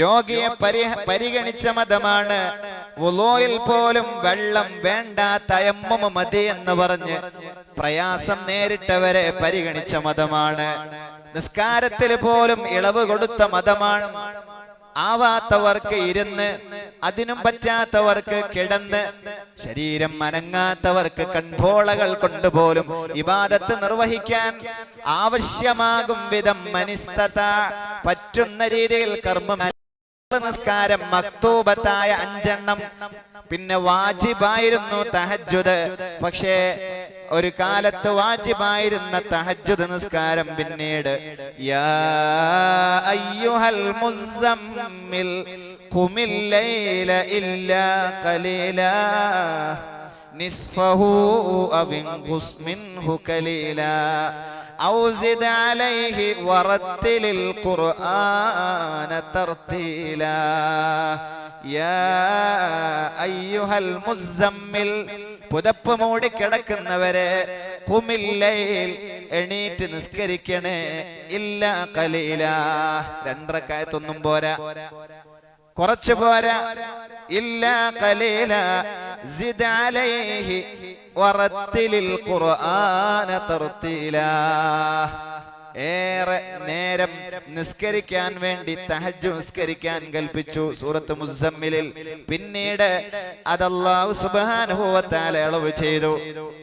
രോഗിയെ പരിഗണിച്ച മതമാണ്. വുളൂയിൽ പോലും വെള്ളം വേണ്ട, തയമ്മും മതി എന്ന് പറഞ്ഞ് പ്രയാസം നേരിട്ടവരെ പരിഗണിച്ച മതമാണ്. നിസ്കാരത്തിൽ പോലും ഇളവ് കൊടുത്ത മതമാണ്. ആവാത്തവർക്ക് ഇരുന്ന്, അതിനും പറ്റാത്തവർക്ക് കിടന്ന്, ശരീരം അനങ്ങാത്തവർക്ക് കൺപോളകൾ കൊണ്ടുപോലും ഇബാദത്ത് നിർവഹിക്കാൻ ആവശ്യമാകും വിധം മനിസ്തത പറ്റുന്ന രീതിയിൽ കർമ്മം. നിസ്കാരം മക്തൂബത്തായ 5 എണ്ണം, പിന്നെ വാജിബായിരുന്നു തഹജ്ജുദ്. പക്ഷേ ഒരു കാലത്ത് വാജിബായിരുന്ന തഹജ്ജുദ് നിസ്കാരം പിന്നീട് യാ അയ്യുഹൽ മുസമ്മിൽ ഖുമിൽ ലൈല ഇല്ലാ ഖലീലാ നിസ്ഫഹു അവ ഇൻഖുസ് മിൻഹു ഖലീലാ ഔ സിദ് അലൈഹി വറത്തിലിൽ ഖുർആന തർത്തീലാ യാ അയ്യുഹൽ മുസമ്മിൽ, പുതപ്പ് മൂടി കിടക്കുന്നവരെ, ഖുമിൽ ലൈൽ, എണീറ്റ് നിസ്കരിക്കണേ, ഇല്ലാ ഖലീലാ, 2 റക്അത്തൊന്നും പോരാ, കുറച്ചു പോരാ, ഇല്ലാ ഖലീലാ സിദ് അലൈഹി വറത്തിലിൽ ഖുർആന തർത്തീലാ. ഏറെ നേരം നിസ്കരിക്കാൻ വേണ്ടി തഹജ്ജുദ് നിസ്കരിക്കാൻ കൽപ്പിച്ചു സൂറത്ത് മുസമ്മിലിൽ. പിന്നീട് അത് അല്ലാഹു സുബ്ഹാനഹു വ തആല ഇളവ് ചെയ്തു.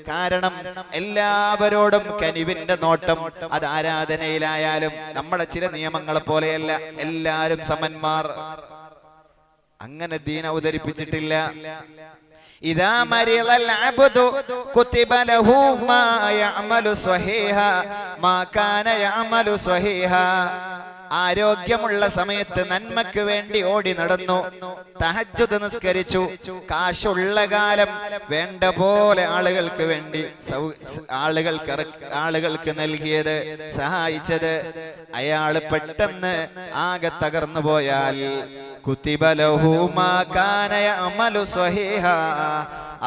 കാരണം എല്ലാവരോടും കനിവിന്റെ നോട്ടം. അത് ആരാധനയിലായാലും നമ്മുടെ ചില നിയമങ്ങളെ പോലെയല്ല, എല്ലാരും സമന്മാർ. അങ്ങനെ ദീൻ അവതരിപ്പിച്ചിട്ടില്ല. ഇദാ മരിളൽ അബ്ദു കുതിബ ലഹു മാ യഅമലു സ്വഹീഹാ മാ കാന യഅമലു സ്വഹീഹാ. ആരോഗ്യമുള്ള സമയത്ത് നന്മയ്ക്ക് വേണ്ടി ഓടി നടന്നു, തഹജ്ജുദ് നിസ്കരിച്ചു. കാശുള്ള കാലം വേണ്ട പോലെ ആളുകൾക്ക് വേണ്ടി ആളുകൾക്ക് നൽകിയത്, സഹായിച്ചത്. അയാള് പെട്ടെന്ന് ആകെ തകർന്നു പോയാൽ കുതിബ ലഹു മാ കാന യഅമലു സ്വഹീഹാ,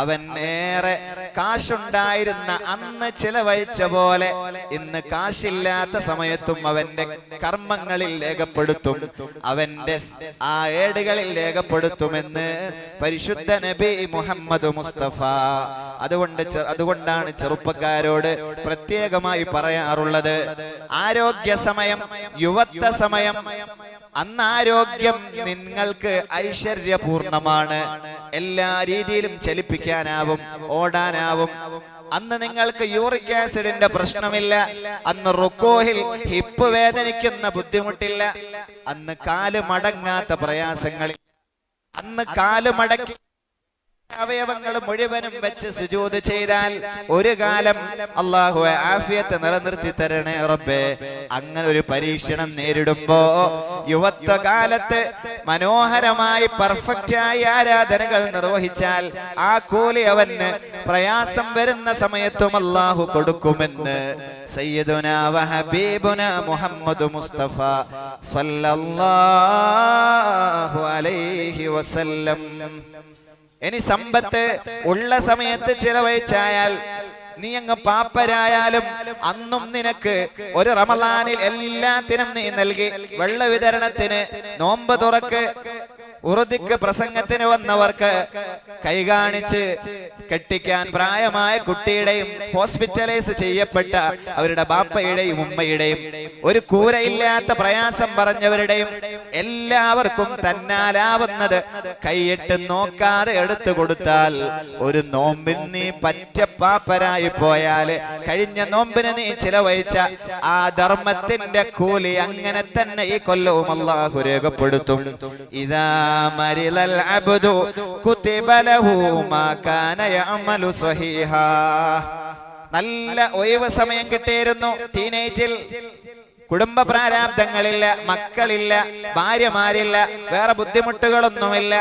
അവൻ ഏറെ കാശുണ്ടായിരുന്ന അന്ന് ചിലവഴിച്ച പോലെ ഇന്ന് കാശില്ലാത്ത സമയത്തും അവന്റെ കർമ്മങ്ങളിൽ രേഖപ്പെടുത്തും, അവന്റെ ആ ഏടുകളിൽ രേഖപ്പെടുത്തുമെന്ന് പരിശുദ്ധ നബി മുഹമ്മദ് മുസ്തഫ. അതുകൊണ്ടാണ് ചെറുപ്പക്കാരോട് പ്രത്യേകമായി പറയാറുള്ളത്, ആരോഗ്യ സമയം, യുവത്വ സമയം, അന്ന് ആരോഗ്യം നിങ്ങൾക്ക് ഐശ്വര്യപൂർണമാണ്. എല്ലാ രീതിയിലും ചലിപ്പിക്കാനാവും, ഓടാനാവും. അന്ന് നിങ്ങൾക്ക് യൂറിക് ആസിഡിന്റെ പ്രശ്നമില്ല. അന്ന് റുക്കോഹിൽ ഹിപ്പ് വേദനിക്കുന്ന ബുദ്ധിമുട്ടില്ല. അന്ന് കാല് മടങ്ങാത്ത പ്രയാസങ്ങളിൽ, അന്ന് കാല് മടക്കി അവയവങ്ങൾ മുഴുവനും വെച്ച് സുജൂദ് ചെയ്താൽ ഒരു കാലം അല്ലാഹു ആഫിയത്ത് നിലനിർത്തി തരണേ റബ്ബേ. അങ്ങനെ ഒരു പരീക്ഷണം നേരിടുമ്പോ യുവത്വ കാലത്ത് മനോഹരമായി പെർഫെക്റ്റായി ആരാധനകൾ നിർവഹിച്ചാൽ ആ കൂലി അവന് പ്രയാസം വരുന്ന സമയത്തും അല്ലാഹു കൊടുക്കുമെന്ന് സയ്യിദുനാ വ ഹബീബുനാ മുഹമ്മദ് മുസ്തഫ സ്വല്ലല്ലാഹു അലൈഹി വസല്ലം. ഇനി സമ്പത്ത് ഉള്ള സമയത്ത് ചിലവഴിച്ചാൽ, നീ അങ്ങ് പാപ്പരായാലും അന്നും നിനക്ക് ഒരു റമളാനിൽ എല്ലാത്തിനും നീ നൽകി. വെള്ള വിതരണത്തിന്, നോമ്പ് തുറക്ക്, ഉറുദിക്ക് പ്രസംഗത്തിന് വന്നവർക്ക് കൈ കാണിച്ച് കെട്ടിക്കാൻ പ്രായമായ കുട്ടിയുടെയും ഹോസ്പിറ്റലൈസ് ചെയ്യപ്പെട്ട അവരുടെ ബാപ്പയുടെയും ഉമ്മയുടെയും, ഒരു കൂരയില്ലാത്ത പ്രയാസം പറഞ്ഞവരുടെയും എല്ലാവർക്കും തന്നാലാവുന്നത് കൈയിട്ട് നോക്കാതെ എടുത്തു കൊടുത്താൽ, ഒരു നോമ്പിന് നീ പറ്റ പാപ്പരായി പോയാല് കഴിഞ്ഞ നോമ്പിന് നീ ചിലവഴിച്ച ആ ധർമ്മത്തിന്റെ കൂലി അങ്ങനെ തന്നെ ഈ കൊല്ലവും അല്ലാഹു രേഖപ്പെടുത്തും. ഇദാ മരിളൽ അബ്ദു കുതിബ ലഹു മാ കാന യഅമലു സ്വഹീഹാ. നല്ല ഒഴിവ് സമയം കിട്ടിയിരുന്നു ടീനേജിൽ. കുടുംബ പ്രാരാബ്ദങ്ങളില്ല, മക്കളില്ല, ഭാര്യമാരില്ല, വേറെ ബുദ്ധിമുട്ടുകളൊന്നുമില്ല.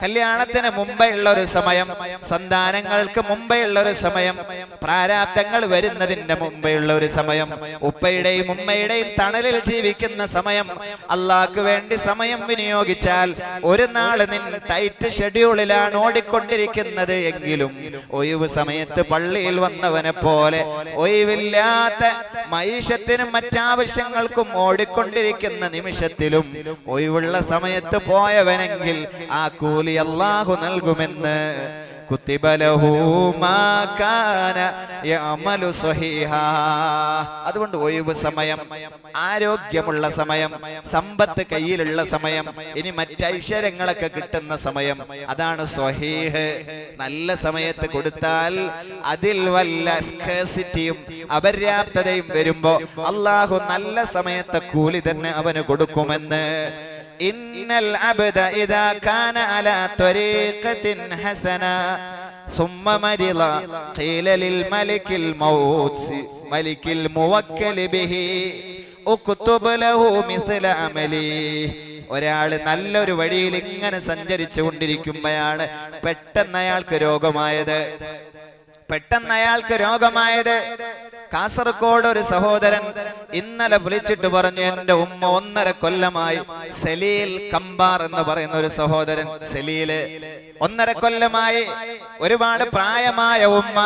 കല്യാണത്തിന് മുമ്പേ ഉള്ള ഒരു സമയം, സന്താനങ്ങൾക്ക് മുമ്പേ ഉള്ള ഒരു സമയം, പ്രാരാബ്ദങ്ങൾ വരുന്നതിന്റെ മുമ്പേ ഉള്ള ഒരു സമയം, ഉപ്പയുടെയും ഉമ്മയുടെയും തണലിൽ ജീവിക്കുന്ന സമയം, അള്ളാഹ്ക്ക് വേണ്ടി സമയം വിനിയോഗിച്ചാൽ ഒരു നാള് നിൻ ടൈറ്റ് ഷെഡ്യൂളിലാണ് ഓടിക്കൊണ്ടിരിക്കുന്നത് എങ്കിലും ഒഴിവ് സമയത്ത് പള്ളിയിൽ വന്നവനെ പോലെ ഒഴിവില്ലാത്ത മൈഷത്തിനും മറ്റാവശ്യങ്ങൾക്കും ഓടിക്കൊണ്ടിരിക്കുന്ന നിമിഷത്തിലും ഒഴിവുള്ള സമയത്ത് പോയവനെങ്കിൽ ആ കൂലി അല്ലാഹു നൽകുമെന്ന് കുത്തിബ ലഹു മാ കാന യഅമലു സ്വഹീഹാ. അതുകൊണ്ട് ഒഴിവ് സമയം, ആരോഗ്യമുള്ള സമയം, സമ്പത്ത് കയ്യിലുള്ള സമയം, ഇനി മറ്റൈശ്വര്യങ്ങളൊക്കെ കിട്ടുന്ന സമയം, അതാണ് സ്വഹീഹ്. നല്ല സമയത്ത് കൊടുത്താൽ അതിൽ വല്ല സ്കേഴ്സിറ്റിയും അപര്യാപ്തതയും വരുമ്പോ അല്ലാഹു നല്ല സമയത്തെ കൂലി തന്നെ അവന് കൊടുക്കുമെന്ന്. ഇന്നൽ അബ്ദ ഇദാ കാന അലാ ത്വരീഖത്തിൻ ഹസന ثم مرض قيل للملك الموت ملك الموكل به اكتب له مثل عمله. ഒരാള് നല്ലൊരു വഴിയിൽ ഇങ്ങനെ സഞ്ചരിച്ചു കൊണ്ടിരിക്കുമ്പോഴാണ് പെട്ടെന്ന് അയാൾക്ക് രോഗമായത്. കാസർഗോഡ് ഒരു സഹോദരൻ ഇന്നലെ വിളിച്ചിട്ട് പറഞ്ഞു, എന്റെ ഉമ്മ 1.5 കൊല്ലമായി, സലീൽ കമ്പാർ എന്ന് പറയുന്ന ഒരു സഹോദരൻ, സലീല് 1.5 കൊല്ലമായി, ഒരുപാട് പ്രായമായ ഉമ്മ,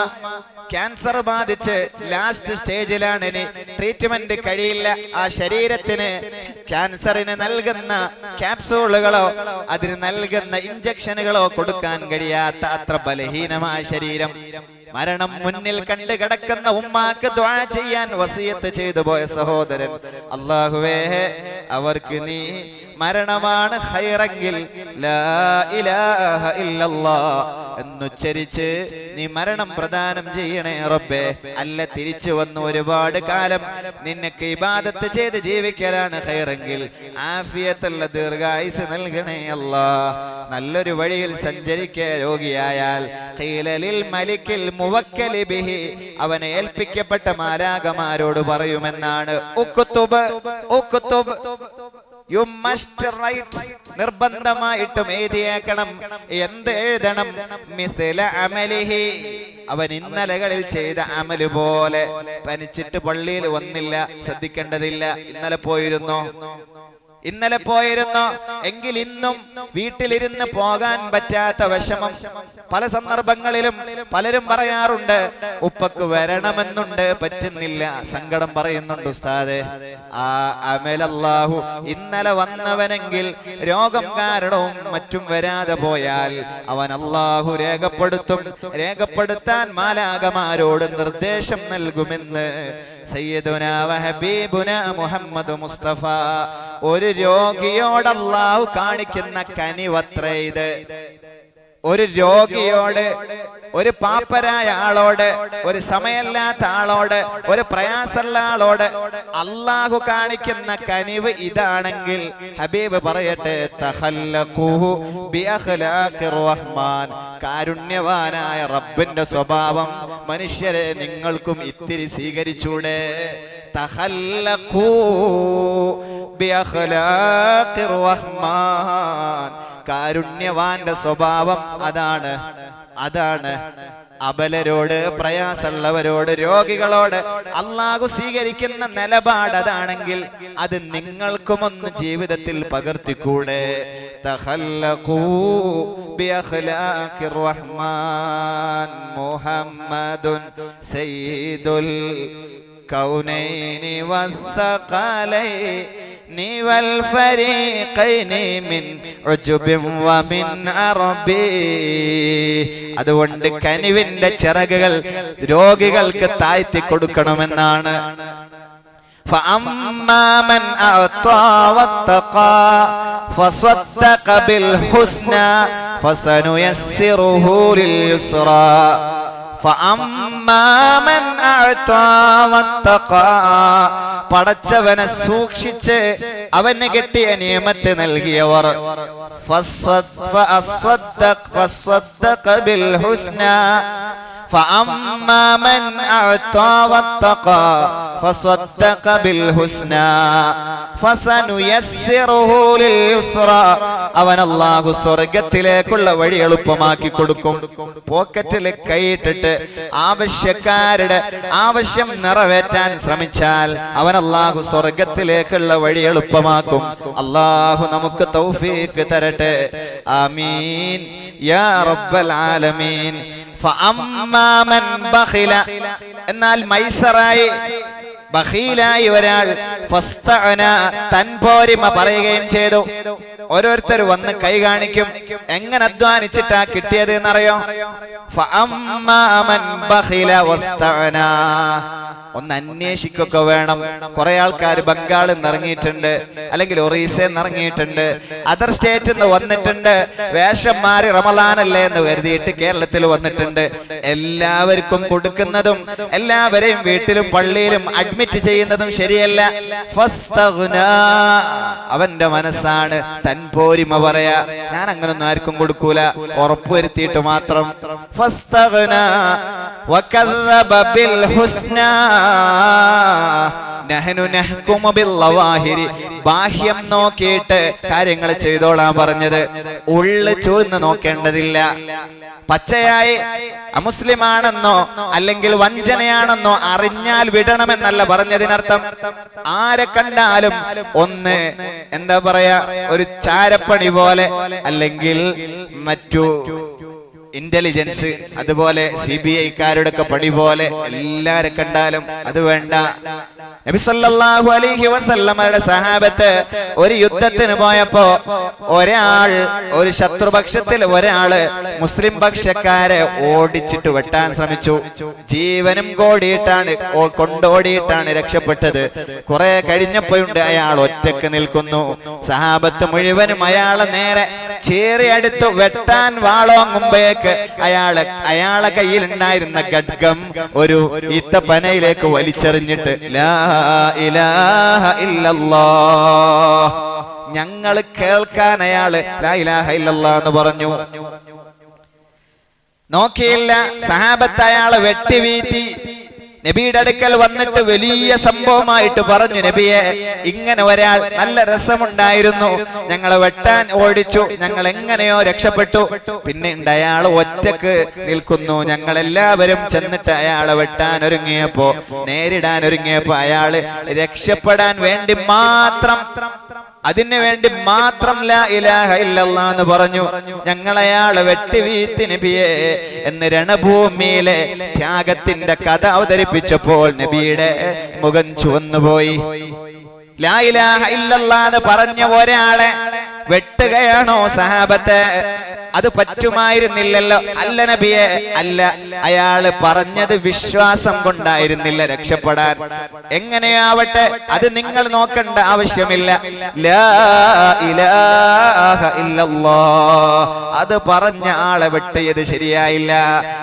ക്യാൻസർ ബാധിച്ച് ലാസ്റ്റ് സ്റ്റേജിലാണ്. ഇനി ട്രീറ്റ്മെന്റ് കഴിയില്ല. ആ ശരീരത്തിന് ക്യാൻസറിന് നൽകുന്ന ക്യാപ്സൂളുകളോ അതിന് നൽകുന്ന ഇഞ്ചക്ഷനുകളോ കൊടുക്കാൻ കഴിയാത്ത അത്ര ബലഹീനമായ ശരീരം. മരണം മുന്നിൽ കണ്ട് കിടക്കുന്ന ഉമ്മാക്ക് ദുആ ചെയ്യാൻ വസിയത്ത് ചെയ്തു പോയ സഹോദരൻ, അല്ലാഹുവേ അവർക്ക് നീ മരണമാണ് ഖൈറെങ്കിൽ ലാ ഇലാഹ ഇല്ലല്ലാഹ് എന്നുച്ചരിച്ച് നീ മരണം പ്രദാനം ചെയ്യണേ റബ്ബേ. അല്ല തിരിച്ചു വന്ന് ഒരുപാട് കാലം നിനക്ക് ഇബാദത്ത് ചെയ്ത് ജീവിക്കലാണ് ഖൈറെങ്കിൽ ആഫിയത്തുള്ള ദീർഘായുസ് നൽകണേ അല്ലാഹ്. നല്ലൊരു വഴിയിൽ സഞ്ചരിക്കുക രോഗിയായാൽ ഖീലലിൽ മലിക്കിൽ മുവക്കലി ബിഹി, അവനെ ഏൽപ്പിക്കപ്പെട്ട മാലാകമാരോട് പറയുമെന്നാണ്. You must write, നിർബന്ധമായിട്ടും എഴുതിയേക്കണം. എന്ത് എഴുതണം? മിസ്ല അമലിഹി, അവൻ ഇന്നലകളിൽ ചെയ്ത അമല് പോലെ. പനിച്ചിട്ട് പള്ളിയിൽ വന്നില്ല, ശ്രദ്ധിക്കേണ്ടതില്ല. ഇന്നലെ പോയിരുന്നോ എങ്കിൽ ഇന്നും വീട്ടിലിരുന്ന് പോകാൻ പറ്റാത്ത വിഷമം പല സന്ദർഭങ്ങളിലും പലരും പറയാറുണ്ട്. ഉപ്പക്ക് വരണമെന്നുണ്ട്, പറ്റുന്നില്ല, സങ്കടം പറയുന്നുണ്ട്. ഉസ്താദേ, ആ അമൽ അല്ലാഹു ഇന്നലെ വന്നവനെങ്കിൽ രോഗം കാരണവും മറ്റും വരാതെ പോയാൽ അവൻ അല്ലാഹു രേഖപ്പെടുത്താൻ മാലാകമാരോട് നിർദ്ദേശം നൽകുമെന്ന് സയ്യിദുനാ വഹബീബുനാ മുഹമ്മദ് മുസ്തഫ. ഒരു രോഗിയോട് അല്ലാഹു കാണിക്കുന്ന കനിവത്ര ഇത്. ഒരു രോഗിയോട്, ഒരു പാപ്പരായ ആളോട്, ഒരു സമയമില്ലാത്ത ആളോട്, ഒരു പ്രയാസമുള്ള ആളോട് അല്ലാഹു കാണിക്കുന്ന കനിവ് ഇതാണെങ്കിൽ ഹബീബ് പറയട്ടെ, തഖല്ലഖൂഹു ബിഅഖ്ലാഖിർ റഹ്മാൻ, കാരുണ്യവാനായ റബ്ബിന്റെ സ്വഭാവം മനുഷ്യരെ നിങ്ങൾക്കും ഇത്തിരി സ്വീകരിച്ചൂടെ. തഖല്ലഖൂ ബിഅഖ്ലാഖിർ റഹ്മാൻ, കാരുണ്യവാന്റെ സ്വഭാവം അതാണ്. അബലരോട്, പ്രയാസമുള്ളവരോട്, രോഗികളോട് അല്ലാഹു സ്വീകരിക്കുന്ന നിലപാട് അതാണെങ്കിൽ അത് നിങ്ങൾക്കുമൊന്ന് ജീവിതത്തിൽ പകർത്തിക്കൂടെ. തഖല്ലഖൂ ബിഅഖ്ലാഖിർ റഹ്മാൻ മുഹമ്മദുൻ സയ്യിദുൽ കൗനൈനി വസ്സഖലൈനി വൽ ഫരീഖൈനി മിൻ ഉജുബിൻ വമിൻ അറബി. അതുകൊണ്ട് കനിവിന്റെ ചിറകുകൾ രോഗികൾക്ക് താഴ്ത്തി കൊടുക്കണമെന്നാണ്. فأما من أعطى واتقى فصدق بالحسنى فسنيسره لليسرى. فأما من أعطى واتقى, പടച്ചവനെ സൂക്ഷിച്ച് അവന് കിട്ടിയ നിയമത്ത് നൽകിയവർ, فصدق بالحسنى فأما من أعطى واتقى فصدق بالحسنى فسنيسره لليسرى അവൻ അല്ലാഹു സ്വർഗ്ഗത്തിലേക്കുള്ള വഴി എളുപ്പമാക്കി കൊടുക്കും. പോക്കറ്റിൽ കൈയിട്ടിട്ട് ആവശ്യക്കാരുടെ ആവശ്യം നിറവേറ്റാൻ ശ്രമിച്ചാൽ അവൻ അല്ലാഹു സ്വർഗ്ഗത്തിലേക്കുള്ള വഴി എളുപ്പമാക്കും. അല്ലാഹു നമുക്ക് തൗഫീഖ് തരട്ടെ. ആമീൻ യാ റബ്ബൽ ആലമീൻ. ഫഅമ്മാ മൻ ബഖില, എന്നാൽ മൈസറായി ബഖീലായി ഒരാൾ ഫസ്തഅന, തൻപോരിമ പറയുകയും ചെയ്തു. ഓരോരുത്തർ വന്ന് കൈ കാണിക്കും, എങ്ങനെ അധ്വാനിച്ചിട്ടാ കിട്ടിയത് എന്നറിയോ? ഫഅമ്മാ മൻ ബഖില വസ്തഅന, ഒന്ന് അന്വേഷിക്കൊക്കെ വേണം. കുറെ ആൾക്കാർ ബംഗാളിൽ നിന്ന് ഇറങ്ങിയിട്ടുണ്ട്, അല്ലെങ്കിൽ ഒറീസയിൽ നിന്ന് ഇറങ്ങിയിട്ടുണ്ട്, അതർ സ്റ്റേറ്റിൽ നിന്ന് വന്നിട്ടുണ്ട്. വേഷം മാറി റമളാനല്ലേ എന്ന് കരുതിയിട്ട് കേരളത്തിൽ വന്നിട്ടുണ്ട്. എല്ലാവർക്കും കൊടുക്കുന്നതും എല്ലാവരെയും വീട്ടിലും പള്ളിയിലും അഡ്മിറ്റ് ചെയ്യുന്നതും ശരിയല്ല. ഫസ്തഗ്ന, അവന്റെ മനസ്സാണ് തൻപോരിമ പറയാ, ഞാൻ അങ്ങനൊന്നും ആർക്കും കൊടുക്കൂല, ഉറപ്പുവരുത്തിയിട്ട് മാത്രം. ഫസ്തഗ്ന വകذب بالحسنى നഹ്നു നഹ്കുമു ബില്ലവാഹിരി, ബാഹ്യം നോക്കിയിട്ട് കാര്യങ്ങൾ ചെയ്തോളാൻ പറഞ്ഞത്. ഉള്ളു ചോദിന്ന് നോക്കേണ്ടതില്ല. പച്ചയായി അമുസ്ലിമാണെന്നോ അല്ലെങ്കിൽ വഞ്ചനയാണെന്നോ അറിഞ്ഞാൽ വിടണമെന്നല്ല പറഞ്ഞതിനർത്ഥം. ആരെ കണ്ടാലും ഒന്ന് എന്താ പറയാ, ഒരു ചാരപ്പണി പോലെ അല്ലെങ്കിൽ മറ്റു ഇന്റലിജൻസ്, അതുപോലെ CBI-കാരുടെ ഒക്കെ പണി പോലെ എല്ലാരെ കണ്ടാലും അത് വേണ്ട. നബി സല്ലല്ലാഹു അലൈഹി വസല്ലമയുടെ സഹാബത്ത് ഒരു യുദ്ധത്തിന് പോയപ്പോ ഒരാൾ, ഒരു ശത്രുപക്ഷത്തിൽ ഒരാള് മുസ്ലിം പക്ഷക്കാരെ ഓടിച്ചിട്ട് വെട്ടാൻ ശ്രമിച്ചു. ജീവനും കൊണ്ടോടിയിട്ടാണ് രക്ഷപ്പെട്ടത്. കുറെ കഴിഞ്ഞപ്പോഴുണ്ട് അയാൾ ഒറ്റക്ക് നിൽക്കുന്നു. സഹാബത്ത് മുഴുവനും അയാളെ നേരെ ചേറിയടുത്ത് വെട്ടാൻ വാളോങ്ങുമ്പോഴേക്ക് അയാളെ കയ്യിൽ ഉണ്ടായിരുന്ന ഖഡ്ഗം ഒരു ഈത്തപ്പനയിലേക്ക് വലിച്ചെറിഞ്ഞിട്ട് ലാ ഇലാഹ ഇല്ലല്ലാഹ്, ഞങ്ങൾ കേൾക്കാൻ അയാള് ലാ ഇലാഹ ഇല്ലല്ലാഹ് എന്ന് പറഞ്ഞു. നോക്കിയില്ല, സഹാബത്ത് അയാളെ വെട്ടി വീഴ്ത്തി. നബിയുടെ അടുക്കൽ വന്നിട്ട് വലിയ സംഭവമായിട്ട് പറഞ്ഞു, നബിയെ, ഇങ്ങനെ ഒരാൾ നല്ല രസമുണ്ടായിരുന്നു, ഞങ്ങളെ വെട്ടാൻ ഓടിച്ചു, ഞങ്ങൾ എങ്ങനെയോ രക്ഷപ്പെട്ടു. പിന്നെ അയാൾ ഒറ്റക്ക് നിൽക്കുന്നു. ഞങ്ങൾ എല്ലാവരും ചെന്നിട്ട് അയാളെ വെട്ടാൻ ഒരുങ്ങിയപ്പോ, നേരിടാൻ ഒരുങ്ങിയപ്പോ അയാള് രക്ഷപ്പെടാൻ വേണ്ടി മാത്രം, അതിനു വേണ്ടി മാത്രം ലാ ഇലാഹ ഇല്ലല്ലാഹ് എന്ന് പറഞ്ഞു. ഞങ്ങൾ അയാളെ വെട്ടി വീഴ്ത്തി നബിയെ എന്ന് രണഭൂമിയിലെ ത്യാഗത്തിന്റെ കഥ അവതരിപ്പിച്ചപ്പോൾ നബിയുടെ മുഖം ചുവന്നുപോയി. ലാ ഇലാഹ ഇല്ലല്ലാഹ് എന്ന് പറഞ്ഞ ഒരാളെ വെട്ടുകയാണോ സഹാബത്തെ? അത് പറ്റുമായിരുന്നില്ലല്ലോ. അല്ല നബിയെ, അല്ല, അയാള് പറഞ്ഞത് വിശ്വാസം കൊണ്ടായിരുന്നില്ല രക്ഷപ്പെടാൻ. എങ്ങനെയാവട്ടെ, അത് നിങ്ങൾ നോക്കേണ്ട ആവശ്യമില്ല. ലാ ഇലാഹ ഇല്ലല്ലാഹ് അത് പറഞ്ഞ ആളെ വെട്ടിയത് ശരിയായില്ല.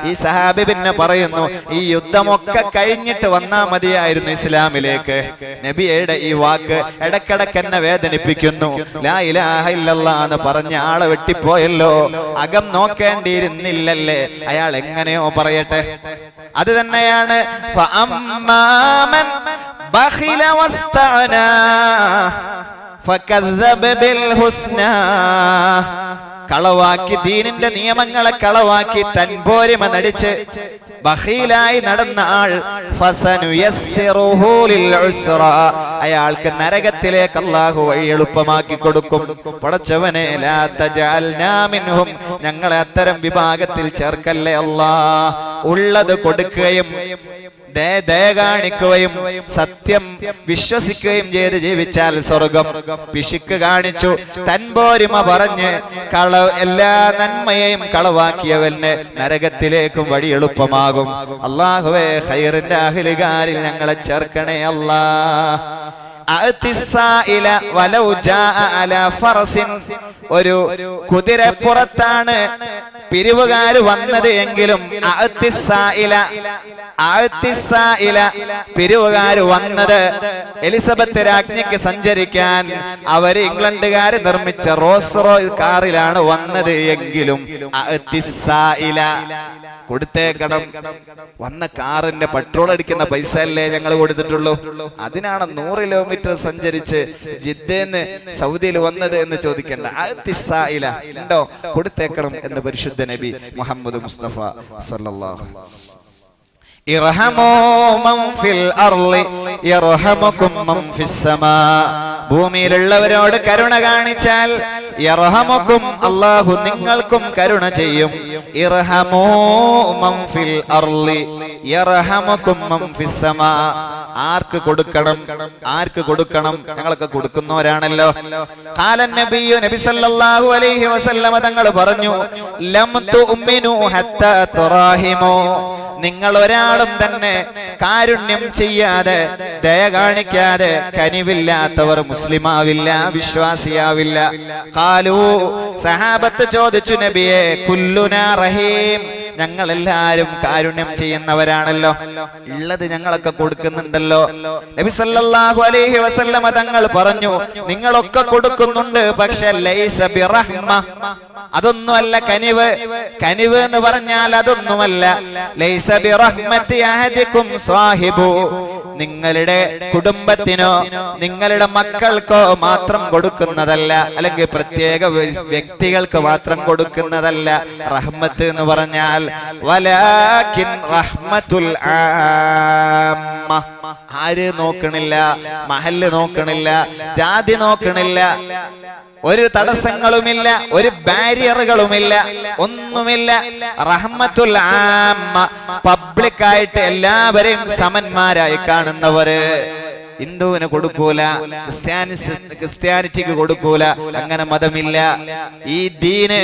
ഈ സഹാബി പിന്നെ പറയുന്നു, ഈ യുദ്ധമൊക്കെ കഴിഞ്ഞിട്ട് വന്നാ മതിയായിരുന്നു ഇസ്ലാമിലേക്ക്. നബിയുടെ ഈ വാക്ക് ഇടക്കിടക്ക് എന്നെ വേദനിപ്പിക്കുന്നു. ലാ ഇലാഹ ഇല്ലല്ലാഹ് എന്ന് പറഞ്ഞ ആളെ വെട്ടിപ്പോയല്ലോ, അകം നോക്കേണ്ടിയിരുന്നില്ലല്ലേ? അയാൾ എങ്ങനെയോ പറയട്ടെ. അത് തന്നെയാണ് ഫഅമ്മാമൻ ബഖില വസ്തഅനാ ഫകذب ബിൽഹുസ്നാ, കളവാക്കി, ദീനിന്റെ നിയമങ്ങളെ കളവാക്കി തൻപോരിമ നടിച്ച് ബഖീലായി നടന്ന ആൾ ഫസനുയസ്സിറുഹു ലിൽഉസ്റാ, അയാൾക്ക് നരകത്തിലേക്ക് അല്ലാഹു വഴി എളുപ്പമാക്കി കൊടുക്കും. പടച്ചവനെ, ലാ തജഅൽനാ മിൻഹും, ഞങ്ങളെ അത്തരം വിഭാഗത്തിൽ ചേർക്കല്ലേ അല്ലാഹ്. ഉള്ളത് കൊടുക്കുകയും ദയ കാണിക്കുകയും സത്യം വിശ്വസിക്കുകയും ചെയ്ത് ജീവിച്ചാൽ സ്വർഗം. പിശുക്ക് കാണിച്ചു, തൻപോരിമ പറഞ്ഞ് എല്ലാ നന്മയെയും കളവാക്കിയവന് നരകത്തിലേക്കും വഴി എളുപ്പമാകും. അല്ലാഹുവേ, ഖൈറിന്റെ അഹ്ലുകാരിൽ ഞങ്ങളെ ചേർക്കണേ അല്ലാഹ്. ഒരു കുതിരപ്പുറത്താണ് പിരിവുകാര് വന്നത് എങ്കിലും പിരിവുകാര് വന്നത് എലിസബത്ത് രാജ്ഞിക്ക് സഞ്ചരിക്കാൻ അവര് ഇംഗ്ലണ്ടുകാര് നിർമ്മിച്ച റോസ് റോയ് കാറിലാണ് വന്നത് എങ്കിലും കൊടുത്തേക്കണം. വന്ന കാറിന്റെ പെട്രോൾ അടിക്കുന്ന പൈസ അല്ലേ ഞങ്ങൾ കൊടുത്തിട്ടുള്ളൂ, അതിനാണ് 100 കിലോമീറ്റർ സഞ്ചരിച്ച് ജിദ്ദേന്ന് സൗദിയിൽ വന്നത് എന്ന് ചോദിക്കേണ്ട. ഉണ്ടോ? കൊടുത്തേക്കണം എന്ന് പരിശുദ്ധ നബി മുഹമ്മദ് മുസ്തഫ സല്ലല്ലാഹു അലൈഹി വസല്ലം. ഇർഹമൂ മൻ ഫിൽ അർളി യർഹമുകും മൻ ഫിസ് സമാ. ഭൂമിയിലുള്ളവരോട് കരുണ കാണിച്ചാൽ യർഹമുകും, അല്ലാഹു നിങ്ങൾക്കും കരുണ ചെയ്യും. ഇർഹമൂ മൻ ഫിൽ അർളി യർഹമുകും മൻ ഫിസ് സമാ. ആർക്ക് കൊടുക്കണം? ആർക്ക് കൊടുക്കണം? ഞങ്ങളൊക്കെ കൊടുക്കുന്നവരാണല്ലോ. ഖാലൻ നബിയു, നബി സല്ലല്ലാഹു അലൈഹി വസല്ലമ തങ്ങൾ പറഞ്ഞു, ലം തുഅ്മിനു ഹത്താ തുറാഹിമു. നിങ്ങൾ ഒരാളും തന്നെ കാരുണ്യം ചെയ്യാതെ, ദയ കാണിക്കാതെ കനിവില്ലാത്തവർ മുസ്ലിമാവില്ല, വിശ്വാസിയാവില്ല. ഖാലൂ, സഹാബത്ത് ചോദിച്ചു, നബിയെ കുല്ലുനാ റഹീം, ഞങ്ങളെല്ലാരും കാരുണ്യം ചെയ്യുന്നവരാണല്ലോ, ഉള്ളത് ഞങ്ങളൊക്കെ കൊടുക്കുന്നുണ്ടല്ലോ. നബി സല്ലല്ലാഹു അലൈഹി വസല്ലമ തങ്ങൾ പറഞ്ഞു, നിങ്ങളൊക്കെ കൊടുക്കുന്നുണ്ട്, പക്ഷെ ലൈസ ബിറഹ്മ, അതൊന്നുമല്ല കനിവ്. കനിവ് എന്ന് പറഞ്ഞാൽ അതൊന്നുമല്ല. ലൈസ ബിറഹ്മത്തി അഹദികും സ്വാഹിബു, നിങ്ങളുടെ കുടുംബത്തിനോ നിങ്ങളുടെ മക്കൾക്കോ മാത്രം കൊടുക്കുന്നതല്ല, അല്ലെങ്കിൽ പ്രത്യേക വ്യക്തികൾക്ക് മാത്രം കൊടുക്കുന്നതല്ല റഹ്മത്ത് എന്ന് പറഞ്ഞാൽ. വലാകിൻ റഹ്മത്തുൽ ആമ്മ. ആര് നോക്കണില്ല, മഹല്ല് നോക്കണില്ല, ജാതി നോക്കണില്ല, ഒരു തടസ്സങ്ങളുമില്ല, ഒരു ബാരിയറുകളുമില്ല, ഒന്നുമില്ല. റഹ്മത്തുൽ ആമ്മ, പബ്ലിക്കായിട്ട് എല്ലാവരെയും സമന്മാരായി കാണുന്നവര്. ഹിന്ദുവിന് കൊടുക്കൂല, ക്രിസ്ത്യാനിറ്റിക്ക് കൊടുക്കൂല, അങ്ങനെ മതമില്ല. ഈ ദീന്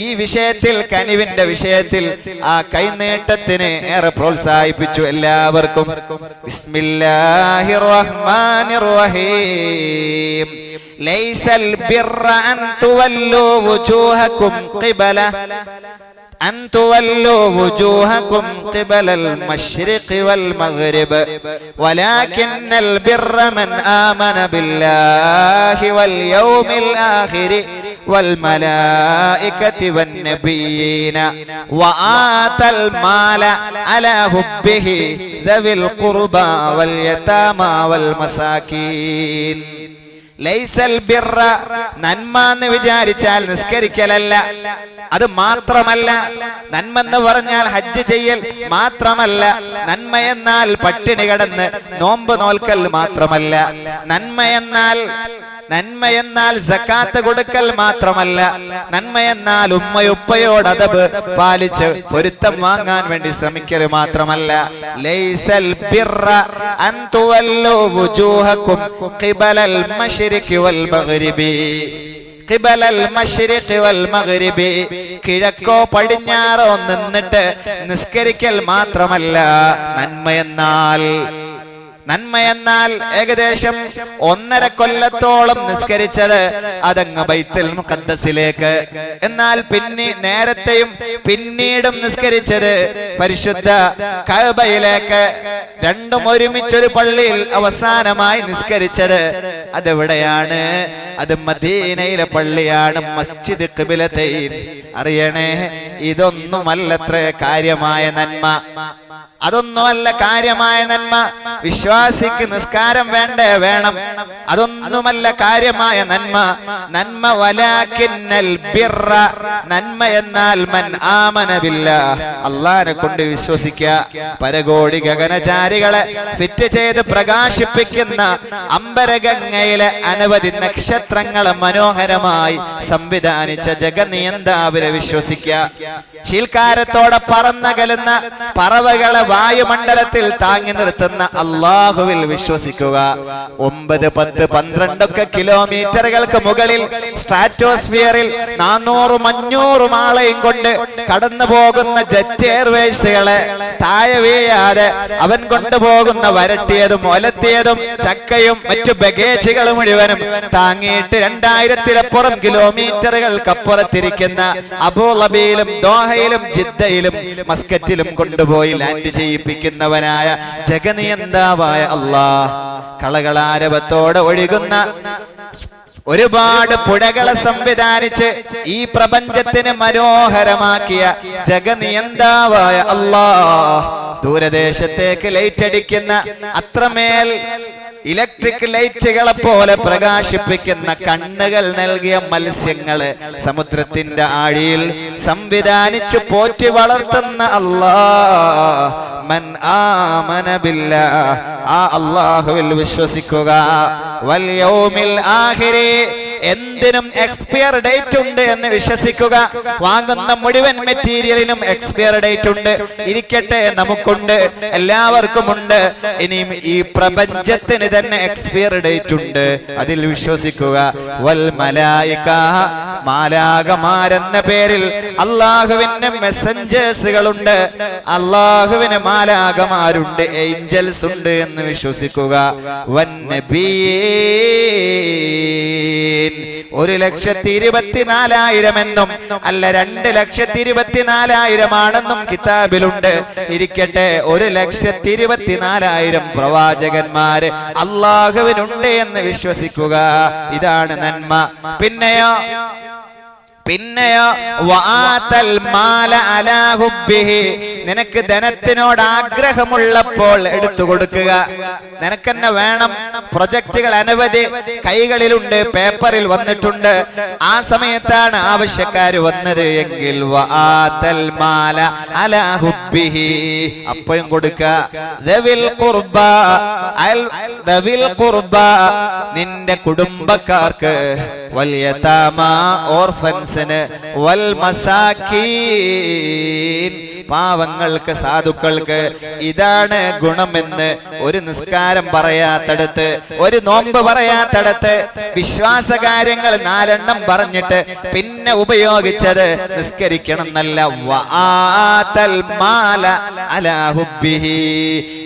ഈ വിഷയത്തിൽ, കനിവിന്റെ വിഷയത്തിൽ ആ കൈനീട്ടത്തിന് ഏറെ പ്രോത്സാഹിപ്പിച്ചു എല്ലാവർക്കും. ബിസ്മില്ലാഹിർ റഹ്മാനിർ റഹീം. ലൈസൽ ബിർറ അൻ തുവല്ലു വുജൂഹകും ഖിബല أن تولوا وجوهكم قبل المشرق والمغرب ولكن البر من آمن بالله واليوم الآخر والملائكة والنبيين وآتى المال على حبه ذوي القربى واليتامى والمساكين. ലൈസൽ ബിർറ, നന്മ എന്ന് വിചാരിച്ചാൽ നിസ്കരിക്കലല്ല, അത് മാത്രമല്ല. നന്മ എന്ന് പറഞ്ഞാൽ ഹജ്ജ് ചെയ്യൽ മാത്രമല്ല. നന്മ എന്നാൽ പട്ടിണി കിടന്ന് നോമ്പ് നോൽക്കൽ മാത്രമല്ല. നന്മ എന്നാൽ സക്കാത്ത് കൊടുക്കൽ മാത്രമല്ല. നന്മ എന്നാൽ ഉമ്മയുപ്പയോട് അദബ് പാലിച്ച് പൊരുത്തം വാങ്ങാൻ വേണ്ടി ശ്രമിക്കൽ മാത്രമല്ല. ലൈസൽ ബിർറ അൻ തുവല്ലു വുജൂഹകും ഖിബലൽ മശ്രിഖി വൽ മഗ്രിബി. ഖിബലൽ മശ്രിഖി വൽ മഗ്രിബി, കിഴക്കോ പടിഞ്ഞാറോ നിന്നിട്ട് നിസ്കരിക്കൽ മാത്രമല്ല നന്മ എന്നാൽ ഏകദേശം 1.5 കൊല്ലത്തോളം നിസ്കരിച്ചത് അതങ്ങ് ബൈത്തുൽ മുഖദ്ദസിലേക്ക്. എന്നാൽ നേരത്തെയും പിന്നീടും നിസ്കരിച്ചത് പരിശുദ്ധ കഅബയിലേക്ക്. രണ്ടും ഒരുമിച്ചൊരു പള്ളിയിൽ അവസാനമായി നിസ്കരിച്ചത് അതെവിടെയാണ്? അത് മദീനയിലെ പള്ളിയാണ്, മസ്ജിദ് ഖിബലതൈൻ. അറിയണേ, ഇതൊന്നുമല്ലത്രേ കാര്യമായ നന്മ. അതൊന്നുമല്ല കാര്യമായ നന്മ. വിശ്വാസിക്ക് നിസ്കാരം വേണം, അതൊന്നുമല്ല കാര്യമായ നന്മ. വലാകിന്നൽ ബിർറ, നന്മ എന്നാൽ മൻ ആമന ബില്ലാഹ്, അല്ലാഹനെ കൊണ്ട് വിശ്വസിക്കുക. പരകോടി ഗഗനചാരികളെ ഫിറ്റ് ചെയ്ത് പ്രകാശിപ്പിക്കുന്ന അമ്പരഗംഗയിലെ അനവധി നക്ഷത്രങ്ങളെ മനോഹരമായി സംവിധാനിച്ച ജഗനിയന്താവിനെ വിശ്വസിക്കുക. ശീൽക്കാരത്തോടെ പറന്നകലുന്ന പറവകളെ വായുമണ്ഡലത്തിൽ താങ്ങി നിർത്തുന്ന അല്ലാഹുവിൽ വിശ്വസിക്കുക. 9, 10, 12 കിലോമീറ്ററുകൾക്ക് മുകളിൽ സ്ട്രാറ്റോസ്ഫിയറിൽ 400-500 ആളെയും കൊണ്ട് കടന്നു പോകുന്ന ജെറ്റ് എയർവേസുകളെ താഴെ വീഴാതെ അവൻ കൊണ്ടുപോകുന്ന വരട്ടിയതും ഒലത്തിയതും ചക്കയും മറ്റു ബഗേജുകൾ മുഴുവനും താങ്ങിയിട്ട് 2000-ലപ്പുറം കിലോമീറ്ററുകൾക്കപ്പുറത്തിരിക്കുന്ന അബൂദബിയിലും ദോഹയിലും ജിദ്ദയിലും മസ്കറ്റിലും കൊണ്ടുപോയി ലാൻഡ് ചെയ്യിപ്പിക്കുന്നവനായ ജഗനിയന്താവായ അല്ലാഹ്, കളകളാരവത്തോടെ ഒഴുകുന്ന ഒരുപാട് പുഴകളെ സംവിധാനിച്ച് ഈ പ്രപഞ്ചത്തിന് മനോഹരമാക്കിയ ജഗനിയന്താവായ അല്ലാഹ് ദൂരദേശത്തേക്ക് ലൈറ്റ് അടിക്കുന്ന അത്രമേൽ ഇലക്ട്രിക് ലൈറ്റുകളെ പോലെ പ്രകാശിപ്പിക്കുന്ന കണ്ണുകൾ നൽകിയ മത്സ്യങ്ങള് സമുദ്രത്തിന്റെ ആഴിയിൽ സംവിധാനിച്ച് പോറ്റി വളർത്തുന്ന അല്ലാഹ് മൻ ആമന ബില്ലാഹ് ആ അല്ലാഹുവിൽ വിശ്വസിക്കുക വൽ യൗമിൽ ആഖിരി എന്തിനും എക്സ്പയർ ഡേറ്റ് ഉണ്ട് എന്ന് വിശ്വസിക്കുക. വാങ്ങുന്ന മുഴുവൻ മെറ്റീരിയലിനും എക്സ്പയർ ഡേറ്റ് ഉണ്ട്. ഇരിക്കട്ടെ, നമുക്കുണ്ട്, എല്ലാവർക്കും ഉണ്ട്. ഇനിയും ഈ പ്രപഞ്ചത്തിന് തന്നെ എക്സ്പയർ ഡേറ്റ് ഉണ്ട്, അതിൽ വിശ്വസിക്കുക. വൽ മലായിക മാലാകമാരെന്ന പേരിൽ അള്ളാഹുവിന്റെ മെസ്സഞ്ചേഴ്സുകളുണ്ട്, അള്ളാഹുവിന് മാലാകമാരുണ്ട്, ഏഞ്ചൽസ് ഉണ്ട് എന്ന് വിശ്വസിക്കുക. വൻ നബിയീൻ 1,24,000 എന്നും അല്ല 2,24,000 ആണെന്നും കിതാബിലുണ്ട്. ഇരിക്കട്ടെ, 1,24,000 പ്രവാചകന്മാര് അള്ളാഹുവിനുണ്ട് എന്ന് വിശ്വസിക്കുക. ഇതാണ് നന്മ. പിന്നെയോ വആതൽ മാല അലാ ഹുബ്ബിഹി നിനക്ക് ധനത്തിനോട് ആഗ്രഹമുള്ളപ്പോൾ എടുത്തു കൊടുക്കുക. നിനക്കെന്നെ വേണം, പ്രൊജക്റ്റുകൾ അനവധി കൈകളിലുണ്ട്, പേപ്പറിൽ വന്നിട്ടുണ്ട്. ആ സമയത്താണ് ആവശ്യക്കാര് വന്നത് എങ്കിൽ വആതൽ മാല അലാ ഹുബ്ബിഹി അപ്പോഴും കൊടുക്കുക. ദവിൽ ഖുർബ നിന്റെ കുടുംബക്കാർക്ക്, വൽ യതാമ ഓർഫൻസിന്, വൽ മസാകീൻ പാവങ്ങൾക്ക്, സാധുക്കൾക്ക്. ഇതാണ് ഗുണമെന്ന് ഒരു നിസ്കാരം പറയാത്തടത്ത്, ഒരു നോമ്പ് പറയാത്തടത്ത്, വിശ്വാസകാര്യങ്ങൾ 4 പറഞ്ഞിട്ട് പിന്നെ ഉപയോഗിച്ചത് നിസ്കരിക്കണം എന്നല്ല. വആതൽ മാല അലാ ഹുബ്ബിഹി